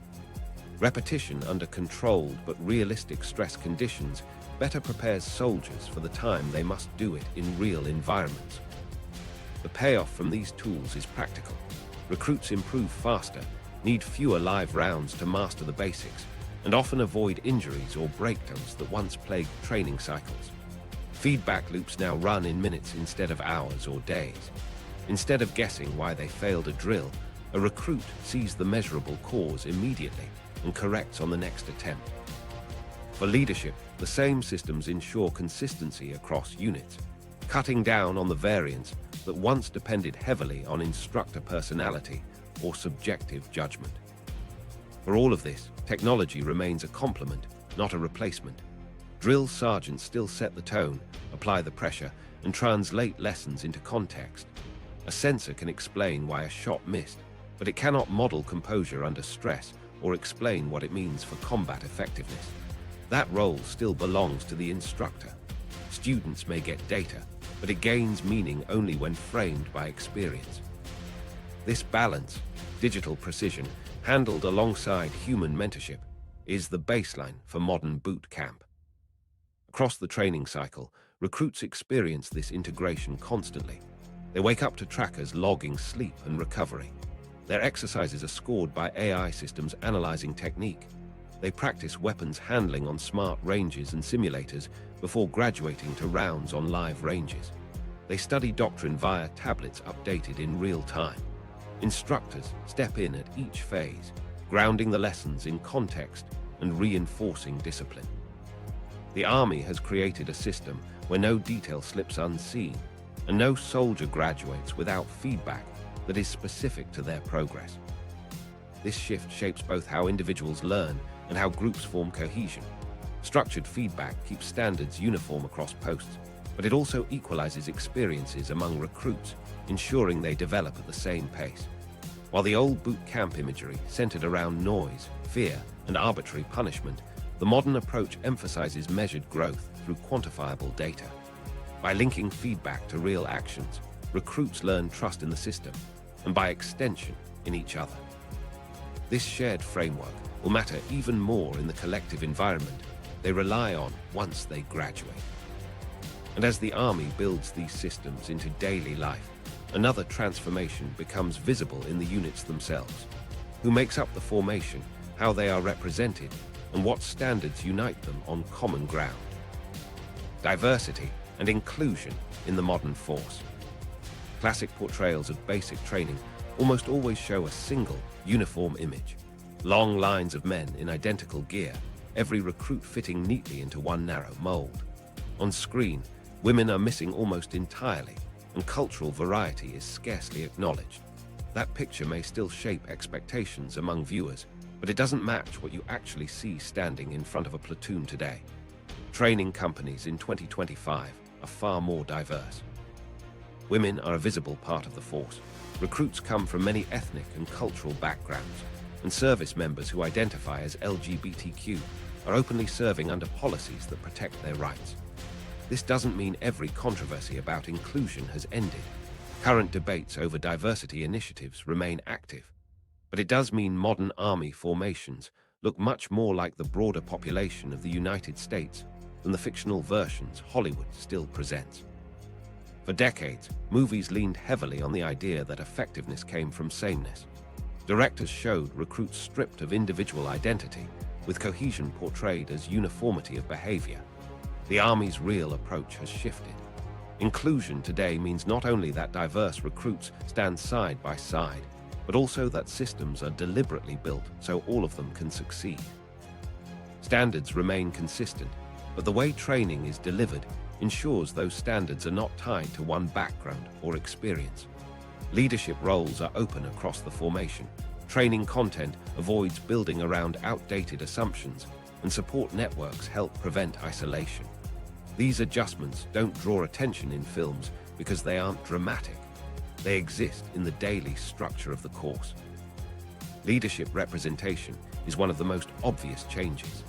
Repetition under controlled but realistic stress conditions better prepares soldiers for the time they must do it in real environments. The payoff from these tools is practical. Recruits improve faster, need fewer live rounds to master the basics, and often avoid injuries or breakdowns that once plagued training cycles. Feedback loops now run in minutes instead of hours or days. Instead of guessing why they failed a drill, a recruit sees the measurable cause immediately and corrects on the next attempt. For leadership, the same systems ensure consistency across units, cutting down on the variance that once depended heavily on instructor personality or subjective judgment. For all of this, technology remains a complement, not a replacement. Drill sergeants still set the tone, apply the pressure, and translate lessons into context. A sensor can explain why a shot missed, but it cannot model composure under stress or explain what it means for combat effectiveness. That role still belongs to the instructor. Students may get data, but it gains meaning only when framed by experience. This balance, digital precision, handled alongside human mentorship, is the baseline for modern boot camp. Across the training cycle, recruits experience this integration constantly. They wake up to trackers logging sleep and recovery. Their exercises are scored by AI systems analyzing technique. They practice weapons handling on smart ranges and simulators before graduating to rounds on live ranges. They study doctrine via tablets updated in real time. Instructors step in at each phase, grounding the lessons in context and reinforcing discipline. The Army has created a system where no detail slips unseen, and no soldier graduates without feedback that is specific to their progress. This shift shapes both how individuals learn and how groups form cohesion. Structured feedback keeps standards uniform across posts, but it also equalizes experiences among recruits, ensuring they develop at the same pace. While the old boot camp imagery centered around noise, fear, and arbitrary punishment, the modern approach emphasizes measured growth through quantifiable data. By linking feedback to real actions, recruits learn trust in the system, and by extension, in each other. This shared framework will matter even more in the collective environment they rely on once they graduate. And as the Army builds these systems into daily life, another transformation becomes visible in the units themselves. Who makes up the formation, how they are represented, and what standards unite them on common ground. Diversity and inclusion in the modern force. Classic portrayals of basic training almost always show a single, uniform image. Long lines of men in identical gear, every recruit fitting neatly into one narrow mold. On screen, women are missing almost entirely, and cultural variety is scarcely acknowledged. That picture may still shape expectations among viewers, but it doesn't match what you actually see standing in front of a platoon today. Training companies in 2025 are far more diverse. Women are a visible part of the force. Recruits come from many ethnic and cultural backgrounds, and service members who identify as LGBTQ are openly serving under policies that protect their rights. This doesn't mean every controversy about inclusion has ended. Current debates over diversity initiatives remain active. But it does mean modern Army formations look much more like the broader population of the United States than the fictional versions Hollywood still presents. For decades, movies leaned heavily on the idea that effectiveness came from sameness. Directors showed recruits stripped of individual identity, with cohesion portrayed as uniformity of behavior. The Army's real approach has shifted. Inclusion today means not only that diverse recruits stand side by side, but also that systems are deliberately built so all of them can succeed. Standards remain consistent, but the way training is delivered ensures those standards are not tied to one background or experience. Leadership roles are open across the formation. Training content avoids building around outdated assumptions, and support networks help prevent isolation. These adjustments don't draw attention in films because they aren't dramatic. They exist in the daily structure of the course. Leadership representation is one of the most obvious changes.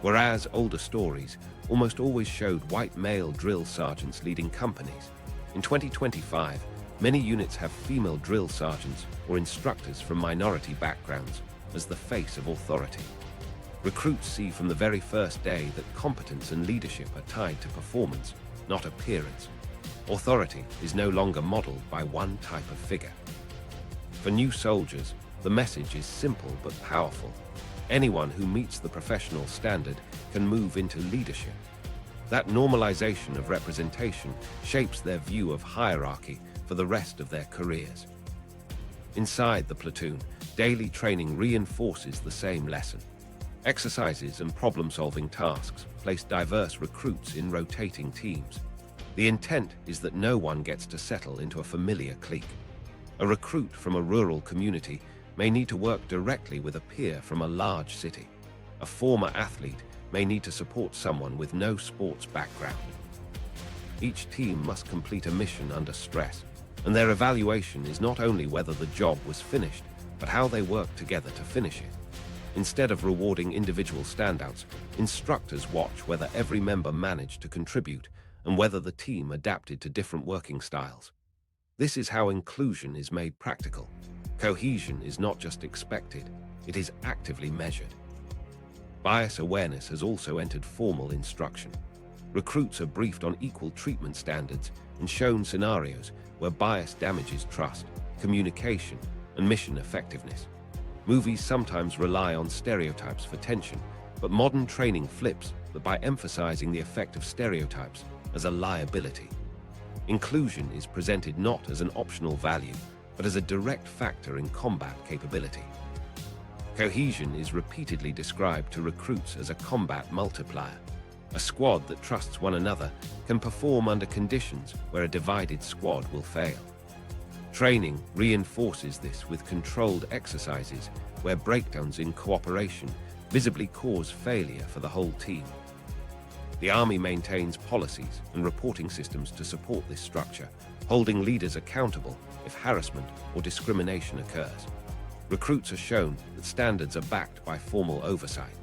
Whereas older stories almost always showed white male drill sergeants leading companies, in 2025, many units have female drill sergeants or instructors from minority backgrounds as the face of authority. Recruits see from the very first day that competence and leadership are tied to performance, not appearance. Authority is no longer modeled by one type of figure. For new soldiers, the message is simple but powerful. Anyone who meets the professional standard can move into leadership. That normalization of representation shapes their view of hierarchy for the rest of their careers. Inside the platoon, daily training reinforces the same lesson. Exercises and problem-solving tasks place diverse recruits in rotating teams. The intent is that no one gets to settle into a familiar clique. A recruit from a rural community may need to work directly with a peer from a large city. A former athlete may need to support someone with no sports background. Each team must complete a mission under stress, and their evaluation is not only whether the job was finished, but how they work together to finish it. Instead of rewarding individual standouts, instructors watch whether every member managed to contribute and whether the team adapted to different working styles. This is how inclusion is made practical. Cohesion is not just expected, it is actively measured. Bias awareness has also entered formal instruction. Recruits are briefed on equal treatment standards and shown scenarios where bias damages trust, communication, and mission effectiveness. Movies sometimes rely on stereotypes for tension, but modern training flips that by emphasizing the effect of stereotypes as a liability. Inclusion is presented not as an optional value, but as a direct factor in combat capability. Cohesion is repeatedly described to recruits as a combat multiplier. A squad that trusts one another can perform under conditions where a divided squad will fail. Training reinforces this with controlled exercises where breakdowns in cooperation visibly cause failure for the whole team. The Army maintains policies and reporting systems to support this structure, holding leaders accountable if harassment or discrimination occurs. Recruits are shown that standards are backed by formal oversight.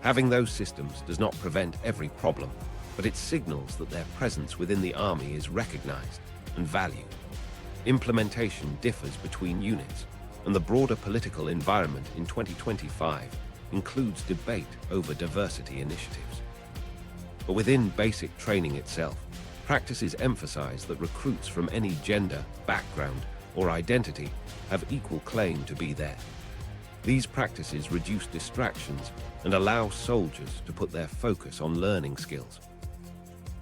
Having those systems does not prevent every problem, but it signals that their presence within the Army is recognized and valued. Implementation differs between units, and the broader political environment in 2025 includes debate over diversity initiatives. But within basic training itself, practices emphasize that recruits from any gender, background, or identity have equal claim to be there. These practices reduce distractions and allow soldiers to put their focus on learning skills.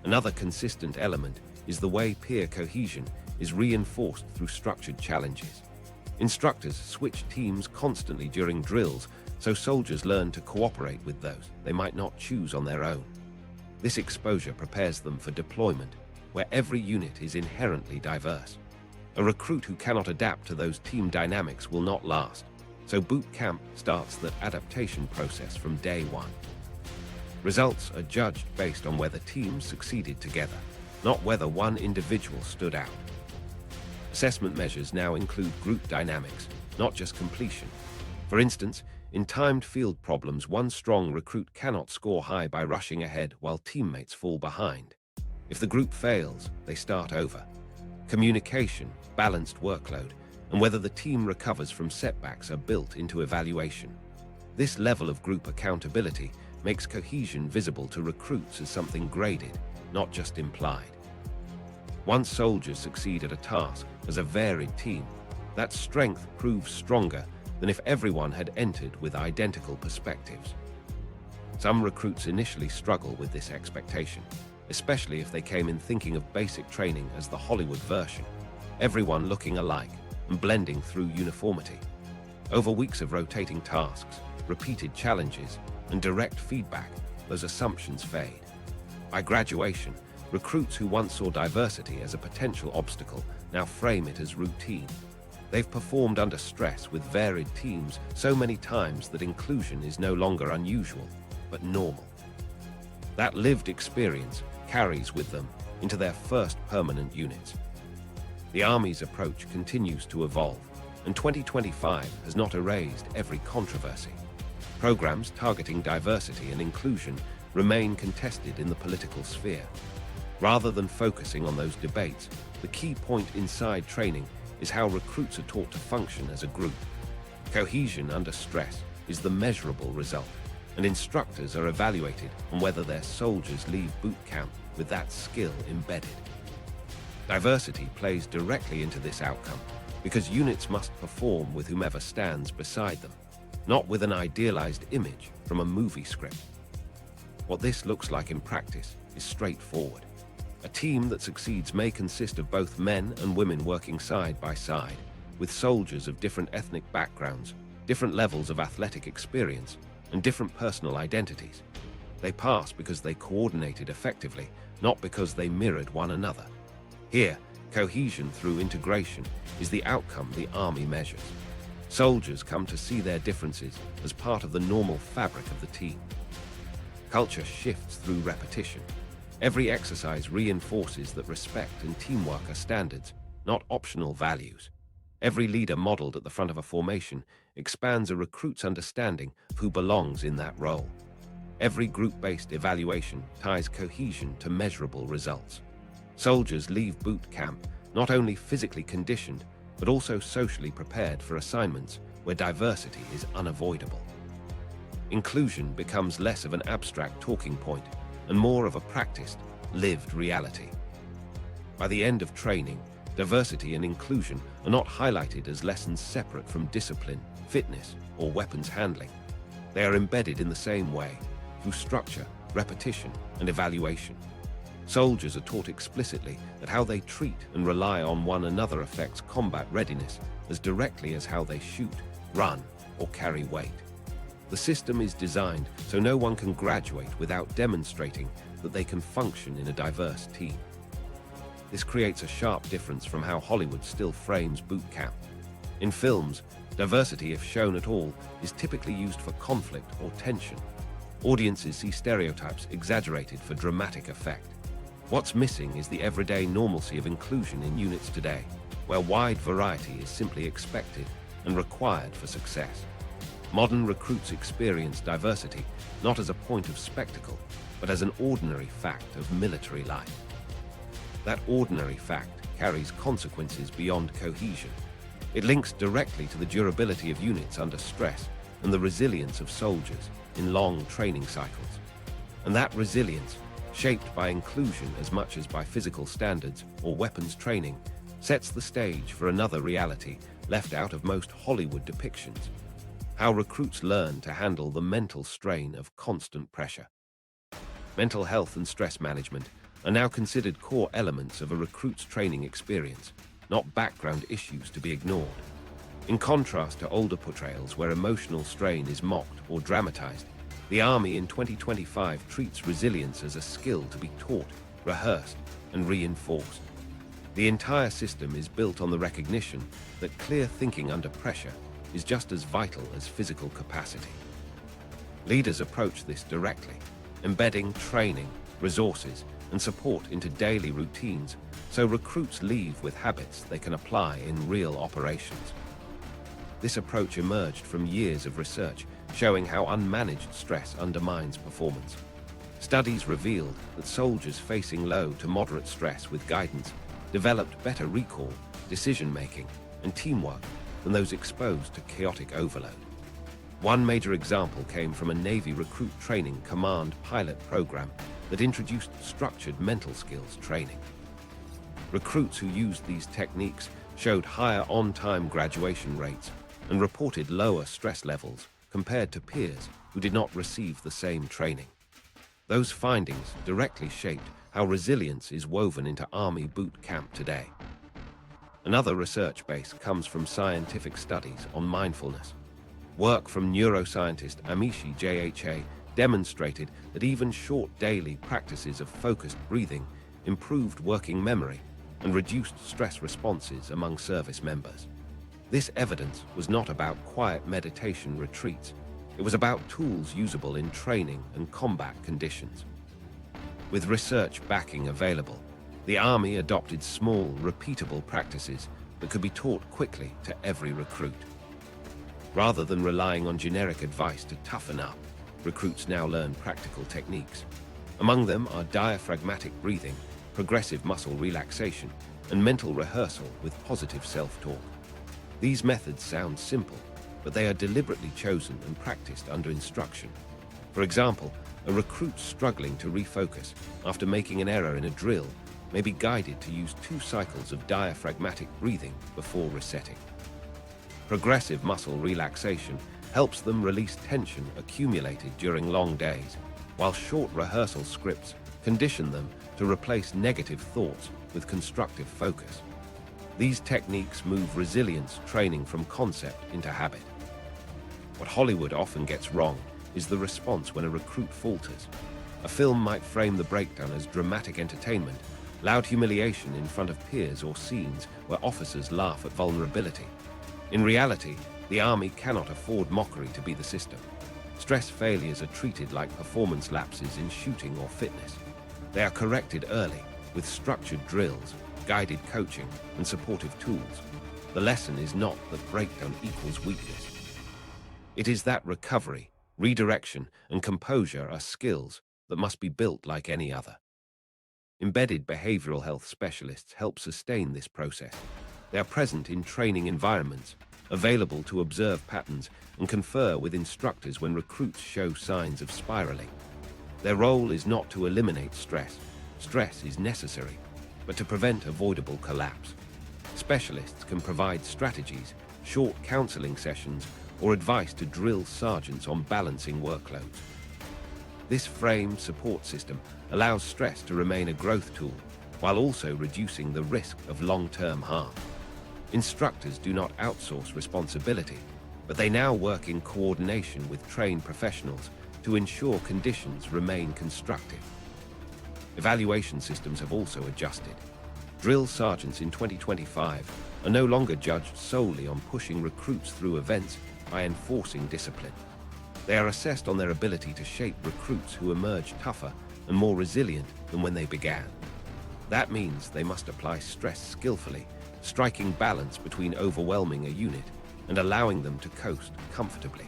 Another consistent element is the way peer cohesion is reinforced through structured challenges. Instructors switch teams constantly during drills, so soldiers learn to cooperate with those they might not choose on their own. This exposure prepares them for deployment, where every unit is inherently diverse. A recruit who cannot adapt to those team dynamics will not last, so boot camp starts that adaptation process from day one. Results are judged based on whether teams succeeded together, not whether one individual stood out. Assessment measures now include group dynamics, not just completion. For instance, in timed field problems, one strong recruit cannot score high by rushing ahead while teammates fall behind. If the group fails, they start over. Communication, balanced workload, and whether the team recovers from setbacks are built into evaluation. This level of group accountability makes cohesion visible to recruits as something graded, not just implied. Once soldiers succeed at a task as a varied team, that strength proves stronger than if everyone had entered with identical perspectives. Some recruits initially struggle with this expectation, especially if they came in thinking of basic training as the Hollywood version, everyone looking alike and blending through uniformity. Over weeks of rotating tasks, repeated challenges, and direct feedback, those assumptions fade. By graduation, recruits who once saw diversity as a potential obstacle now frame it as routine. They've performed under stress with varied teams so many times that inclusion is no longer unusual, but normal. That lived experience carries with them into their first permanent units. The Army's approach continues to evolve, and 2025 has not erased every controversy. Programs targeting diversity and inclusion remain contested in the political sphere. Rather than focusing on those debates, the key point inside training is how recruits are taught to function as a group. Cohesion under stress is the measurable result, and instructors are evaluated on whether their soldiers leave boot camp with that skill embedded. Diversity plays directly into this outcome because units must perform with whomever stands beside them, not with an idealized image from a movie script. What this looks like in practice is straightforward. A team that succeeds may consist of both men and women working side by side, with soldiers of different ethnic backgrounds, different levels of athletic experience, and different personal identities. They pass because they coordinated effectively, not because they mirrored one another. Here, cohesion through integration is the outcome the Army measures. Soldiers come to see their differences as part of the normal fabric of the team. Culture shifts through repetition. Every exercise reinforces that respect and teamwork are standards, not optional values. Every leader modeled at the front of a formation expands a recruit's understanding of who belongs in that role. Every group-based evaluation ties cohesion to measurable results. Soldiers leave boot camp not only physically conditioned, but also socially prepared for assignments where diversity is unavoidable. Inclusion becomes less of an abstract talking point and more of a practiced, lived reality. By the end of training, diversity and inclusion are not highlighted as lessons separate from discipline, fitness, or weapons handling. They are embedded in the same way, through structure, repetition, and evaluation. Soldiers are taught explicitly that how they treat and rely on one another affects combat readiness as directly as how they shoot, run, or carry weight. The system is designed so no one can graduate without demonstrating that they can function in a diverse team. This creates a sharp difference from how Hollywood still frames boot camp. In films, diversity, if shown at all, is typically used for conflict or tension. Audiences see stereotypes exaggerated for dramatic effect. What's missing is the everyday normalcy of inclusion in units today, where wide variety is simply expected and required for success. Modern recruits experience diversity not as a point of spectacle, but as an ordinary fact of military life. That ordinary fact carries consequences beyond cohesion. It links directly to the durability of units under stress and the resilience of soldiers in long training cycles. And that resilience, shaped by inclusion as much as by physical standards or weapons training, sets the stage for another reality left out of most Hollywood depictions: how recruits learn to handle the mental strain of constant pressure. Mental health and stress management are now considered core elements of a recruit's training experience, not background issues to be ignored. In contrast to older portrayals where emotional strain is mocked or dramatized, the Army in 2025 treats resilience as a skill to be taught, rehearsed, and reinforced. The entire system is built on the recognition that clear thinking under pressure is just as vital as physical capacity. Leaders approach this directly, embedding training, resources, and support into daily routines so recruits leave with habits they can apply in real operations. This approach emerged from years of research showing how unmanaged stress undermines performance. Studies revealed that soldiers facing low to moderate stress with guidance developed better recall, decision-making, and teamwork than those exposed to chaotic overload. One major example came from a Navy recruit training command pilot program that introduced structured mental skills training. Recruits who used these techniques showed higher on-time graduation rates and reported lower stress levels compared to peers who did not receive the same training. Those findings directly shaped how resilience is woven into Army boot camp today. Another research base comes from scientific studies on mindfulness. Work from neuroscientist Amishi Jha demonstrated that even short daily practices of focused breathing improved working memory and reduced stress responses among service members. This evidence was not about quiet meditation retreats. It was about tools usable in training and combat conditions. With research backing available, the Army adopted small, repeatable practices that could be taught quickly to every recruit. Rather than relying on generic advice to toughen up, recruits now learn practical techniques. Among them are diaphragmatic breathing, progressive muscle relaxation, and mental rehearsal with positive self-talk. These methods sound simple, but they are deliberately chosen and practiced under instruction. For example, a recruit struggling to refocus after making an error in a drill may be guided to use 2 cycles of diaphragmatic breathing before resetting. Progressive muscle relaxation helps them release tension accumulated during long days, while short rehearsal scripts condition them to replace negative thoughts with constructive focus. These techniques move resilience training from concept into habit. What Hollywood often gets wrong is the response when a recruit falters. A film might frame the breakdown as dramatic entertainment, loud humiliation in front of peers, or scenes where officers laugh at vulnerability. In reality, the Army cannot afford mockery to be the system. Stress failures are treated like performance lapses in shooting or fitness. They are corrected early with structured drills, guided coaching, and supportive tools. The lesson is not that breakdown equals weakness. It is that recovery, redirection, and composure are skills that must be built like any other. Embedded behavioral health specialists help sustain this process. They are present in training environments, available to observe patterns and confer with instructors when recruits show signs of spiraling. Their role is not to eliminate stress. Stress is necessary, but to prevent avoidable collapse. Specialists can provide strategies, short counseling sessions, or advice to drill sergeants on balancing workloads. This framed support system allows stress to remain a growth tool, while also reducing the risk of long-term harm. Instructors do not outsource responsibility, but they now work in coordination with trained professionals to ensure conditions remain constructive. Evaluation systems have also adjusted. Drill sergeants in 2025 are no longer judged solely on pushing recruits through events by enforcing discipline. They are assessed on their ability to shape recruits who emerge tougher and more resilient than when they began. That means they must apply stress skillfully, striking balance between overwhelming a unit and allowing them to coast comfortably.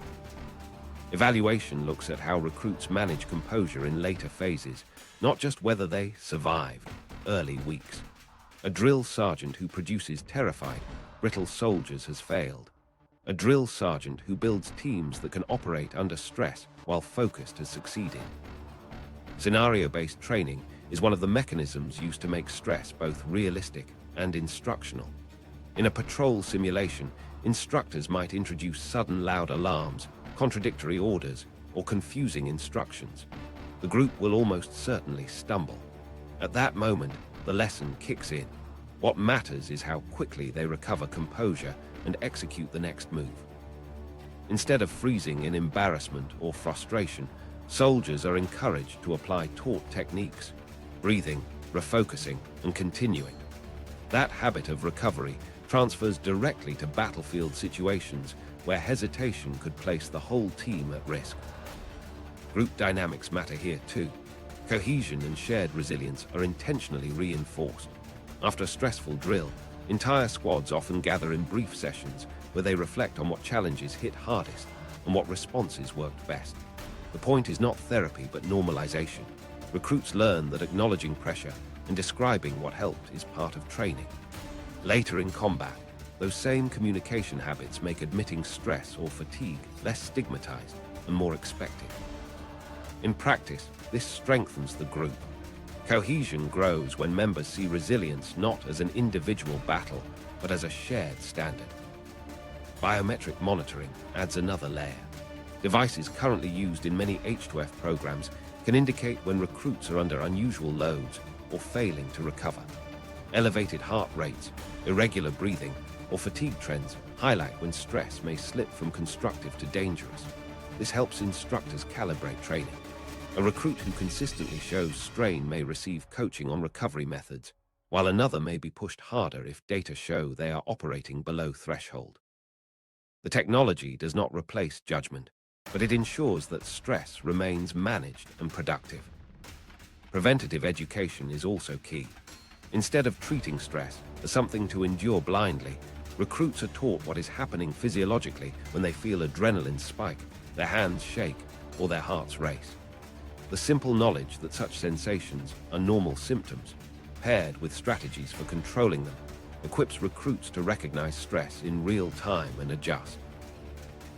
Evaluation looks at how recruits manage composure in later phases, not just whether they survived early weeks. A drill sergeant who produces terrified, brittle soldiers has failed. A drill sergeant who builds teams that can operate under stress while focused has succeeded. Scenario-based training is one of the mechanisms used to make stress both realistic and instructional. In a patrol simulation, instructors might introduce sudden loud alarms, contradictory orders, or confusing instructions. The group will almost certainly stumble. At that moment, the lesson kicks in. What matters is how quickly they recover composure and execute the next move. Instead of freezing in embarrassment or frustration, soldiers are encouraged to apply taught techniques, breathing, refocusing, and continuing. That habit of recovery transfers directly to battlefield situations where hesitation could place the whole team at risk. Group dynamics matter here too. Cohesion and shared resilience are intentionally reinforced. After a stressful drill, entire squads often gather in brief sessions where they reflect on what challenges hit hardest and what responses worked best. The point is not therapy but normalization. Recruits learn that acknowledging pressure and describing what helped is part of training. Later in combat, those same communication habits make admitting stress or fatigue less stigmatized and more expected. In practice, this strengthens the group. Cohesion grows when members see resilience not as an individual battle, but as a shared standard. Biometric monitoring adds another layer. Devices currently used in many H2F programs can indicate when recruits are under unusual loads or failing to recover. Elevated heart rates, irregular breathing, or fatigue trends highlight when stress may slip from constructive to dangerous. This helps instructors calibrate training. A recruit who consistently shows strain may receive coaching on recovery methods, while another may be pushed harder if data show they are operating below threshold. The technology does not replace judgment, but it ensures that stress remains managed and productive. Preventative education is also key. Instead of treating stress as something to endure blindly, recruits are taught what is happening physiologically when they feel adrenaline spike, their hands shake, or their hearts race. The simple knowledge that such sensations are normal symptoms, paired with strategies for controlling them, equips recruits to recognize stress in real time and adjust.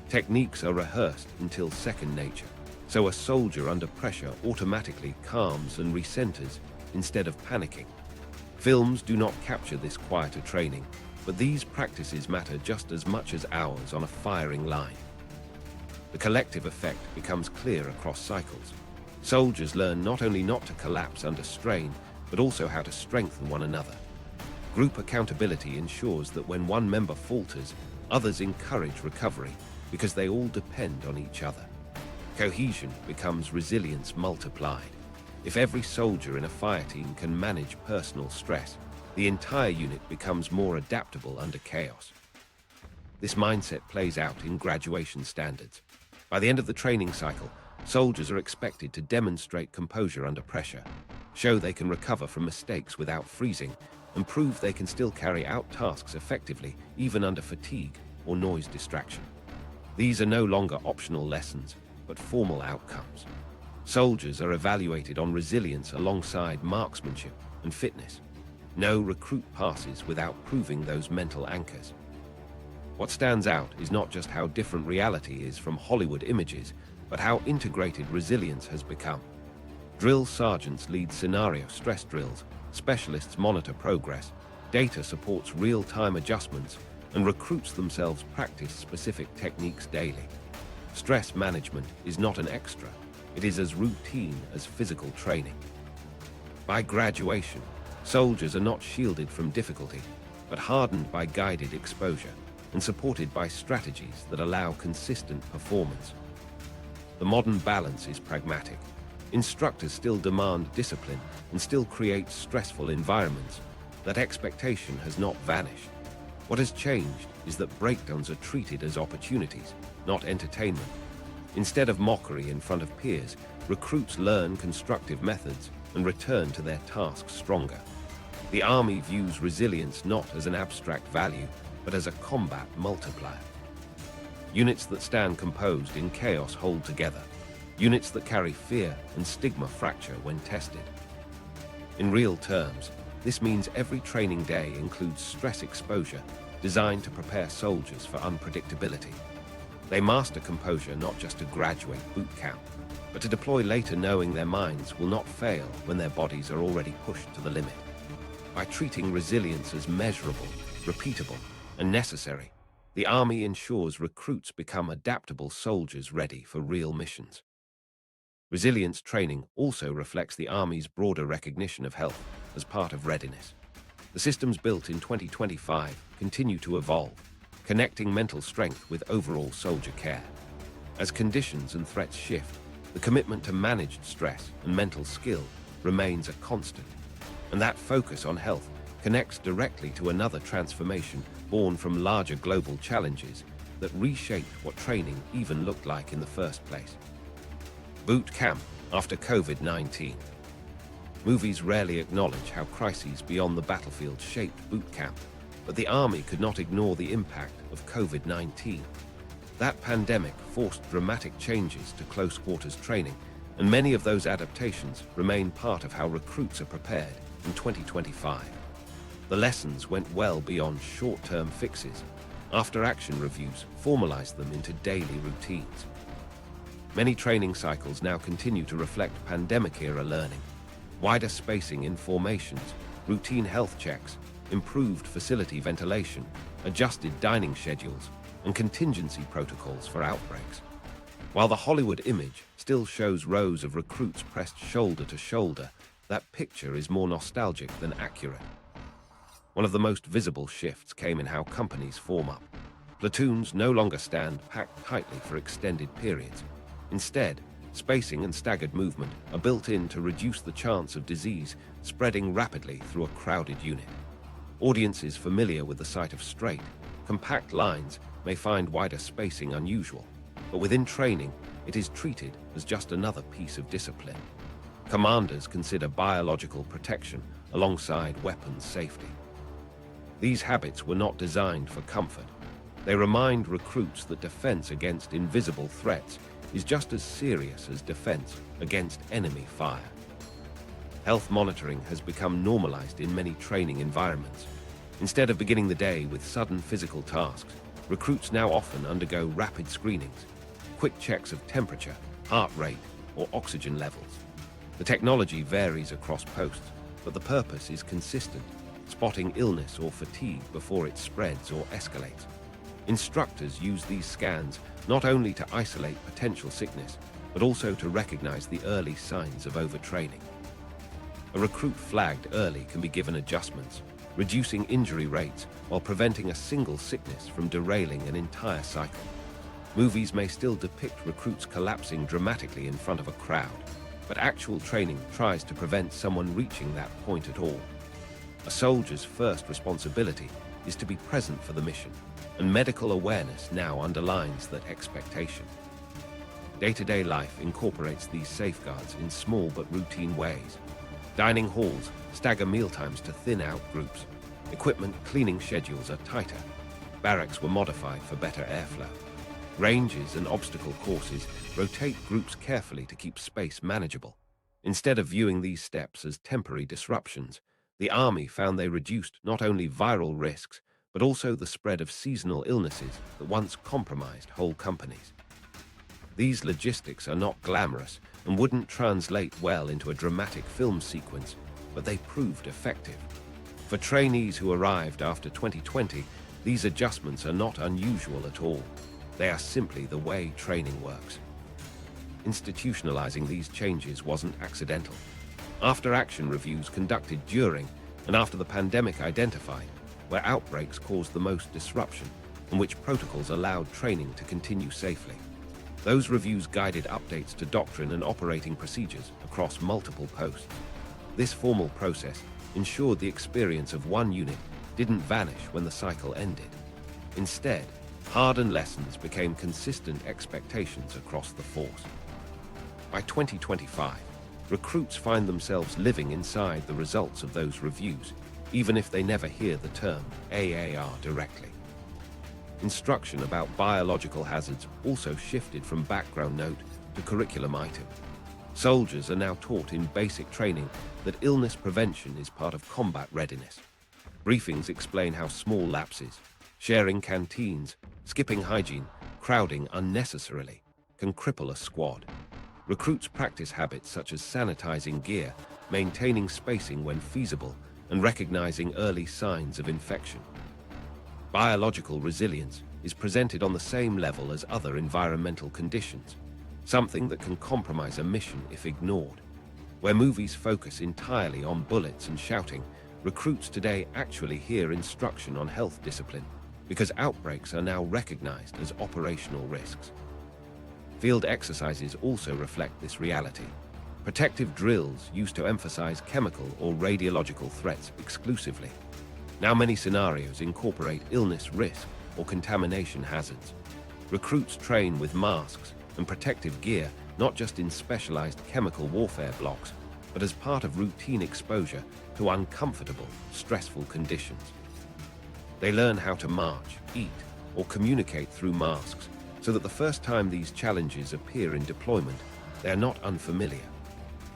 Techniques are rehearsed until second nature, so a soldier under pressure automatically calms and recenters instead of panicking. Films do not capture this quieter training, but these practices matter just as much as hours on a firing line. The collective effect becomes clear across cycles. Soldiers learn not only not to collapse under strain, but also how to strengthen one another. Group accountability ensures that when one member falters, others encourage recovery because they all depend on each other. Cohesion becomes resilience multiplied. If every soldier in a fire team can manage personal stress, the entire unit becomes more adaptable under chaos. This mindset plays out in graduation standards. By the end of the training cycle, soldiers are expected to demonstrate composure under pressure, show they can recover from mistakes without freezing, and prove they can still carry out tasks effectively even under fatigue or noise distraction. These are no longer optional lessons, but formal outcomes. Soldiers are evaluated on resilience alongside marksmanship and fitness. No recruit passes without proving those mental anchors. What stands out is not just how different reality is from Hollywood images, but how integrated resilience has become. Drill sergeants lead scenario stress drills, specialists monitor progress, data supports real-time adjustments, and recruits themselves practice specific techniques daily. Stress management is not an extra, it is as routine as physical training. By graduation, soldiers are not shielded from difficulty, but hardened by guided exposure and supported by strategies that allow consistent performance. The modern balance is pragmatic. Instructors still demand discipline and still create stressful environments. That expectation has not vanished. What has changed is that breakdowns are treated as opportunities, not entertainment. Instead of mockery in front of peers, recruits learn constructive methods and return to their tasks stronger. The Army views resilience not as an abstract value, but as a combat multiplier. Units that stand composed in chaos hold together. Units that carry fear and stigma fracture when tested. In real terms, this means every training day includes stress exposure designed to prepare soldiers for unpredictability. They master composure not just to graduate boot camp, but to deploy later knowing their minds will not fail when their bodies are already pushed to the limit. By treating resilience as measurable, repeatable, and necessary, the Army ensures recruits become adaptable soldiers ready for real missions. Resilience training also reflects the Army's broader recognition of health as part of readiness. The systems built in 2025 continue to evolve, connecting mental strength with overall soldier care. As conditions and threats shift, the commitment to managed stress and mental skill remains a constant. And that focus on health connects directly to another transformation born from larger global challenges that reshaped what training even looked like in the first place. Boot camp after COVID-19. Movies rarely acknowledge how crises beyond the battlefield shaped boot camp, but the Army could not ignore the impact of COVID-19. That pandemic forced dramatic changes to close quarters training, and many of those adaptations remain part of how recruits are prepared in 2025. The lessons went well beyond short-term fixes. After-action reviews formalized them into daily routines. Many training cycles now continue to reflect pandemic-era learning. Wider spacing in formations, routine health checks, improved facility ventilation, adjusted dining schedules, and contingency protocols for outbreaks. While the Hollywood image still shows rows of recruits pressed shoulder to shoulder, that picture is more nostalgic than accurate. One of the most visible shifts came in how companies form up. Platoons no longer stand packed tightly for extended periods. Instead, spacing and staggered movement are built in to reduce the chance of disease spreading rapidly through a crowded unit. Audiences familiar with the sight of straight, compact lines may find wider spacing unusual, but within training, it is treated as just another piece of discipline. Commanders consider biological protection alongside weapons safety. These habits were not designed for comfort. They remind recruits that defense against invisible threats is just as serious as defense against enemy fire. Health monitoring has become normalized in many training environments. Instead of beginning the day with sudden physical tasks, recruits now often undergo rapid screenings, quick checks of temperature, heart rate, or oxygen levels. The technology varies across posts, but the purpose is consistent, spotting illness or fatigue before it spreads or escalates. Instructors use these scans not only to isolate potential sickness, but also to recognize the early signs of overtraining. A recruit flagged early can be given adjustments, reducing injury rates while preventing a single sickness from derailing an entire cycle. Movies may still depict recruits collapsing dramatically in front of a crowd, but actual training tries to prevent someone reaching that point at all. A soldier's first responsibility is to be present for the mission, and medical awareness now underlines that expectation. Day-to-day life incorporates these safeguards in small but routine ways. Dining halls stagger mealtimes to thin out groups. Equipment cleaning schedules are tighter. Barracks were modified for better airflow. Ranges and obstacle courses rotate groups carefully to keep space manageable. Instead of viewing these steps as temporary disruptions, the Army found they reduced not only viral risks, but also the spread of seasonal illnesses that once compromised whole companies. These logistics are not glamorous and wouldn't translate well into a dramatic film sequence, but they proved effective. For trainees who arrived after 2020, these adjustments are not unusual at all. They are simply the way training works. Institutionalizing these changes wasn't accidental. After-action reviews conducted during and after the pandemic identified where outbreaks caused the most disruption and which protocols allowed training to continue safely. Those reviews guided updates to doctrine and operating procedures across multiple posts. This formal process ensured the experience of one unit didn't vanish when the cycle ended. Instead, hardened lessons became consistent expectations across the force. By 2025, recruits find themselves living inside the results of those reviews, even if they never hear the term AAR directly. Instruction about biological hazards also shifted from background note to curriculum item. Soldiers are now taught in basic training that illness prevention is part of combat readiness. Briefings explain how small lapses, sharing canteens, skipping hygiene, crowding unnecessarily, can cripple a squad. Recruits practice habits such as sanitizing gear, maintaining spacing when feasible, and recognizing early signs of infection. Biological resilience is presented on the same level as other environmental conditions, something that can compromise a mission if ignored. Where movies focus entirely on bullets and shouting, recruits today actually hear instruction on health discipline, because outbreaks are now recognized as operational risks. Field exercises also reflect this reality. Protective drills used to emphasize chemical or radiological threats exclusively. Now many scenarios incorporate illness risk or contamination hazards. Recruits train with masks and protective gear, not just in specialized chemical warfare blocks, but as part of routine exposure to uncomfortable, stressful conditions. They learn how to march, eat, or communicate through masks, so that the first time these challenges appear in deployment, they are not unfamiliar.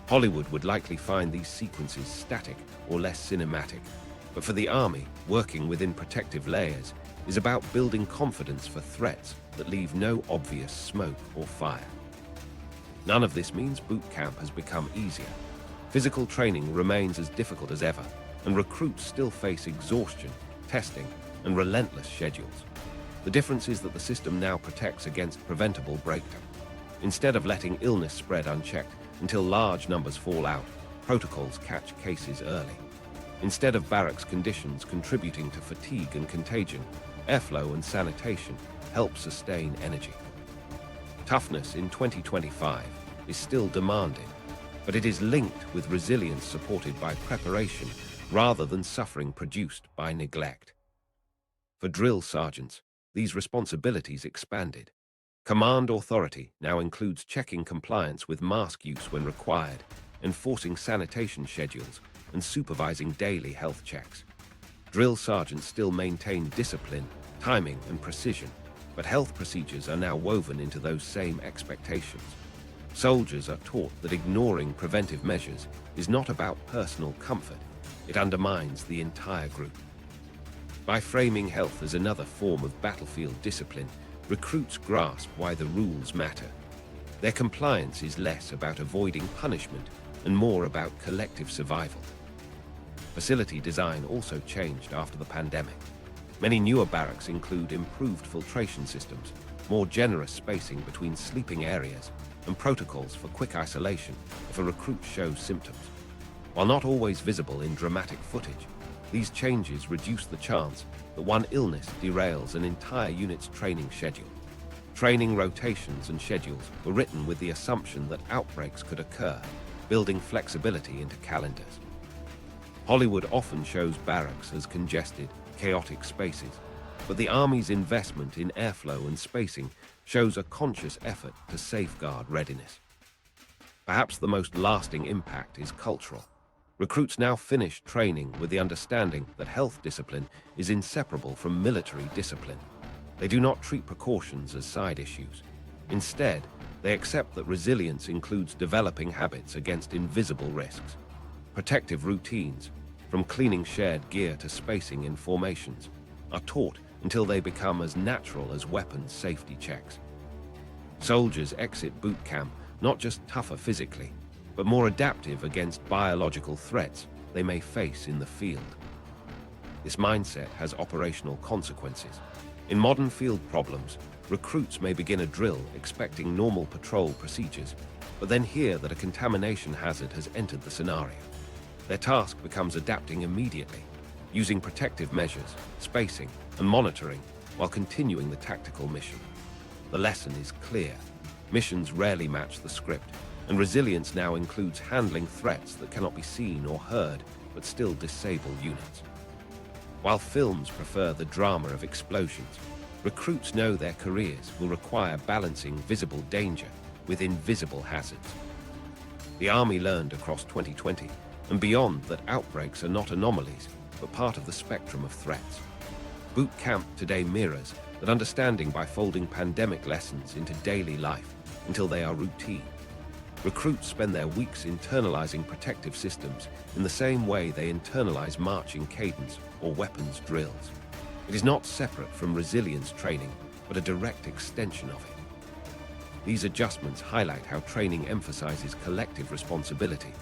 Hollywood would likely find these sequences static or less cinematic, but for the Army, working within protective layers is about building confidence for threats that leave no obvious smoke or fire. None of this means boot camp has become easier. Physical training remains as difficult as ever, and recruits still face exhaustion, testing, and relentless schedules. The difference is that the system now protects against preventable breakdown. Instead of letting illness spread unchecked until large numbers fall out, protocols catch cases early. Instead of barracks conditions contributing to fatigue and contagion, airflow and sanitation help sustain energy. Toughness in 2025 is still demanded, but it is linked with resilience supported by preparation rather than suffering produced by neglect. For drill sergeants, these responsibilities expanded. Command authority now includes checking compliance with mask use when required, enforcing sanitation schedules, and supervising daily health checks. Drill sergeants still maintain discipline, timing, and precision, but health procedures are now woven into those same expectations. Soldiers are taught that ignoring preventive measures is not about personal comfort, it undermines the entire group. By framing health as another form of battlefield discipline, recruits grasp why the rules matter. Their compliance is less about avoiding punishment and more about collective survival. Facility design also changed after the pandemic. Many newer barracks include improved filtration systems, more generous spacing between sleeping areas, and protocols for quick isolation if a recruit shows symptoms. While not always visible in dramatic footage, these changes reduce the chance that one illness derails an entire unit's training schedule. Training rotations and schedules were written with the assumption that outbreaks could occur, building flexibility into calendars. Hollywood often shows barracks as congested, chaotic spaces, but the Army's investment in airflow and spacing shows a conscious effort to safeguard readiness. Perhaps the most lasting impact is cultural. Recruits now finish training with the understanding that health discipline is inseparable from military discipline. They do not treat precautions as side issues. Instead, they accept that resilience includes developing habits against invisible risks. Protective routines, from cleaning shared gear to spacing in formations, are taught until they become as natural as weapons safety checks. Soldiers exit boot camp not just tougher physically, but more adaptive against biological threats they may face in the field. This mindset has operational consequences. In modern field problems, recruits may begin a drill expecting normal patrol procedures, but then hear that a contamination hazard has entered the scenario. Their task becomes adapting immediately, using protective measures, spacing, and monitoring while continuing the tactical mission. The lesson is clear. Missions rarely match the script, and resilience now includes handling threats that cannot be seen or heard, but still disable units. While films prefer the drama of explosions, recruits know their careers will require balancing visible danger with invisible hazards. The Army learned across 2020 and beyond that outbreaks are not anomalies, but part of the spectrum of threats. Boot camp today mirrors that understanding by folding pandemic lessons into daily life until they are routine. Recruits spend their weeks internalizing protective systems in the same way they internalize marching cadence or weapons drills. It is not separate from resilience training, but a direct extension of it. These adjustments highlight how training emphasizes collective responsibility.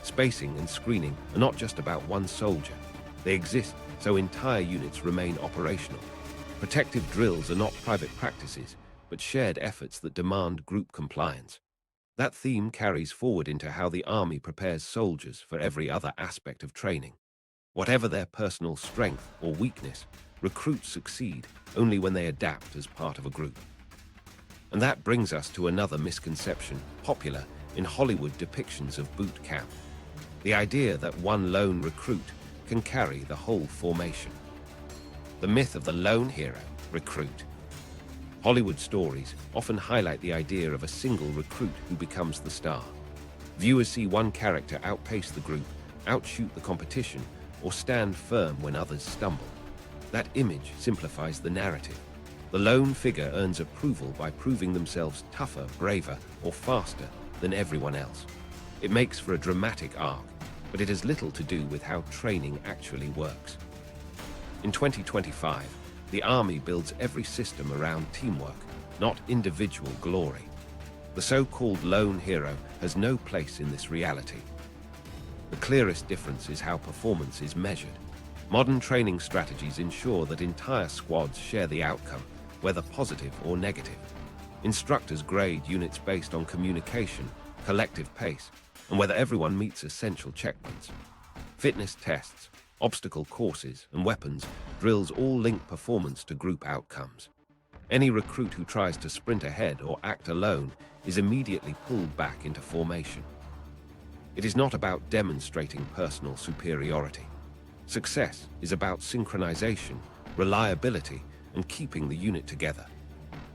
Spacing and screening are not just about one soldier. They exist so entire units remain operational. Protective drills are not private practices, but shared efforts that demand group compliance. That theme carries forward into how the Army prepares soldiers for every other aspect of training. Whatever their personal strength or weakness, recruits succeed only when they adapt as part of a group. And that brings us to another misconception popular in Hollywood depictions of boot camp: the idea that one lone recruit can carry the whole formation. The myth of the lone hero, recruit. Hollywood stories often highlight the idea of a single recruit who becomes the star. Viewers see one character outpace the group, outshoot the competition, or stand firm when others stumble. That image simplifies the narrative. The lone figure earns approval by proving themselves tougher, braver, or faster than everyone else. It makes for a dramatic arc, but it has little to do with how training actually works. In 2025, the Army builds every system around teamwork, not individual glory. The so-called lone hero has no place in this reality. The clearest difference is how performance is measured. Modern training strategies ensure that entire squads share the outcome, whether positive or negative. Instructors grade units based on communication, collective pace, and whether everyone meets essential checkpoints. Fitness tests, obstacle courses, and weapons drills all link performance to group outcomes. Any recruit who tries to sprint ahead or act alone is immediately pulled back into formation. It is not about demonstrating personal superiority. Success is about synchronization, reliability, and keeping the unit together.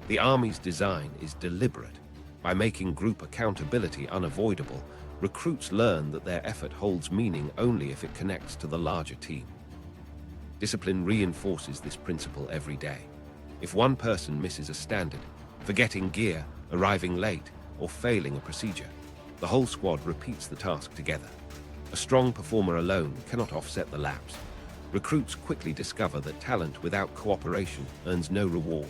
The Army's design is deliberate. By making group accountability unavoidable, recruits learn that their effort holds meaning only if it connects to the larger team. Discipline reinforces this principle every day. If one person misses a standard, forgetting gear, arriving late, or failing a procedure, the whole squad repeats the task together. A strong performer alone cannot offset the lapse. Recruits quickly discover that talent without cooperation earns no reward.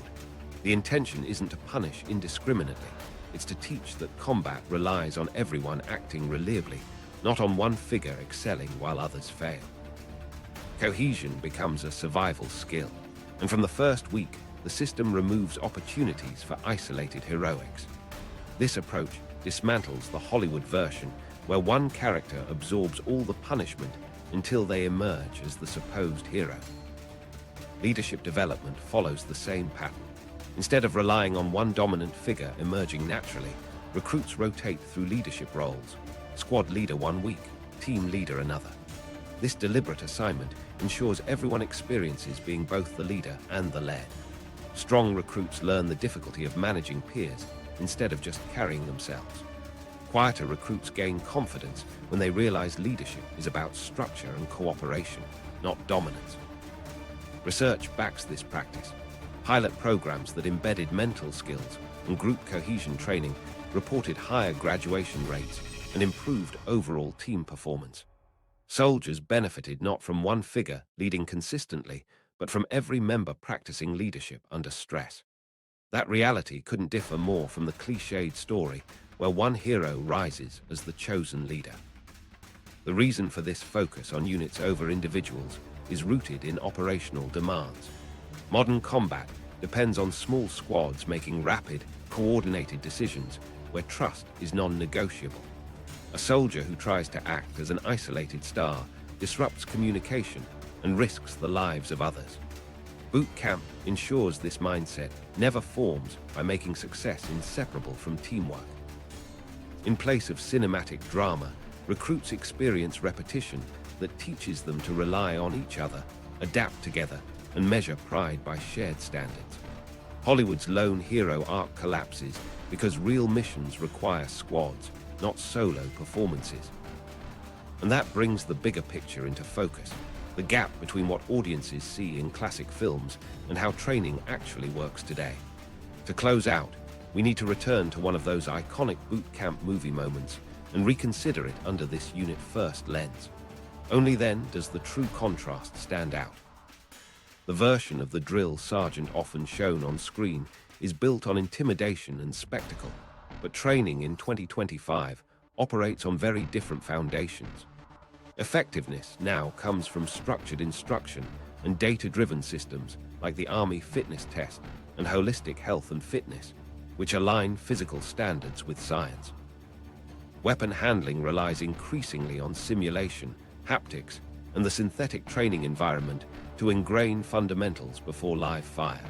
The intention isn't to punish indiscriminately. It's to teach that combat relies on everyone acting reliably, not on one figure excelling while others fail. Cohesion becomes a survival skill, and from the first week, the system removes opportunities for isolated heroics. This approach dismantles the Hollywood version, where one character absorbs all the punishment until they emerge as the supposed hero. Leadership development follows the same pattern. Instead of relying on one dominant figure emerging naturally, recruits rotate through leadership roles. Squad leader 1 week, team leader another. This deliberate assignment ensures everyone experiences being both the leader and the led. Strong recruits learn the difficulty of managing peers instead of just carrying themselves. Quieter recruits gain confidence when they realize leadership is about structure and cooperation, not dominance. Research backs this practice. Pilot programs that embedded mental skills and group cohesion training reported higher graduation rates and improved overall team performance. Soldiers benefited not from one figure leading consistently, but from every member practicing leadership under stress. That reality couldn't differ more from the cliched story where one hero rises as the chosen leader. The reason for this focus on units over individuals is rooted in operational demands. Modern combat depends on small squads making rapid, coordinated decisions where trust is non-negotiable. A soldier who tries to act as an isolated star disrupts communication and risks the lives of others. Boot camp ensures this mindset never forms by making success inseparable from teamwork. In place of cinematic drama, recruits experience repetition that teaches them to rely on each other, adapt together, and measure pride by shared standards. Hollywood's lone hero arc collapses because real missions require squads, not solo performances. And that brings the bigger picture into focus, the gap between what audiences see in classic films and how training actually works today. To close out, we need to return to one of those iconic boot camp movie moments and reconsider it under this unit first lens. Only then does the true contrast stand out. The version of the drill sergeant often shown on screen is built on intimidation and spectacle, but training in 2025 operates on very different foundations. Effectiveness now comes from structured instruction and data-driven systems like the Army Fitness Test and Holistic Health and Fitness, which align physical standards with science. Weapon handling relies increasingly on simulation, haptics, and the synthetic training environment to ingrain fundamentals before live fire.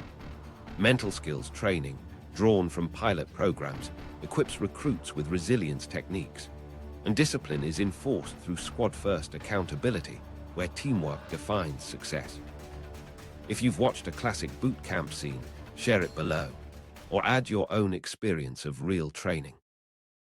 Mental skills training, drawn from pilot programs, equips recruits with resilience techniques, and discipline is enforced through squad-first accountability, where teamwork defines success. If you've watched a classic boot camp scene, share it below, or add your own experience of real training.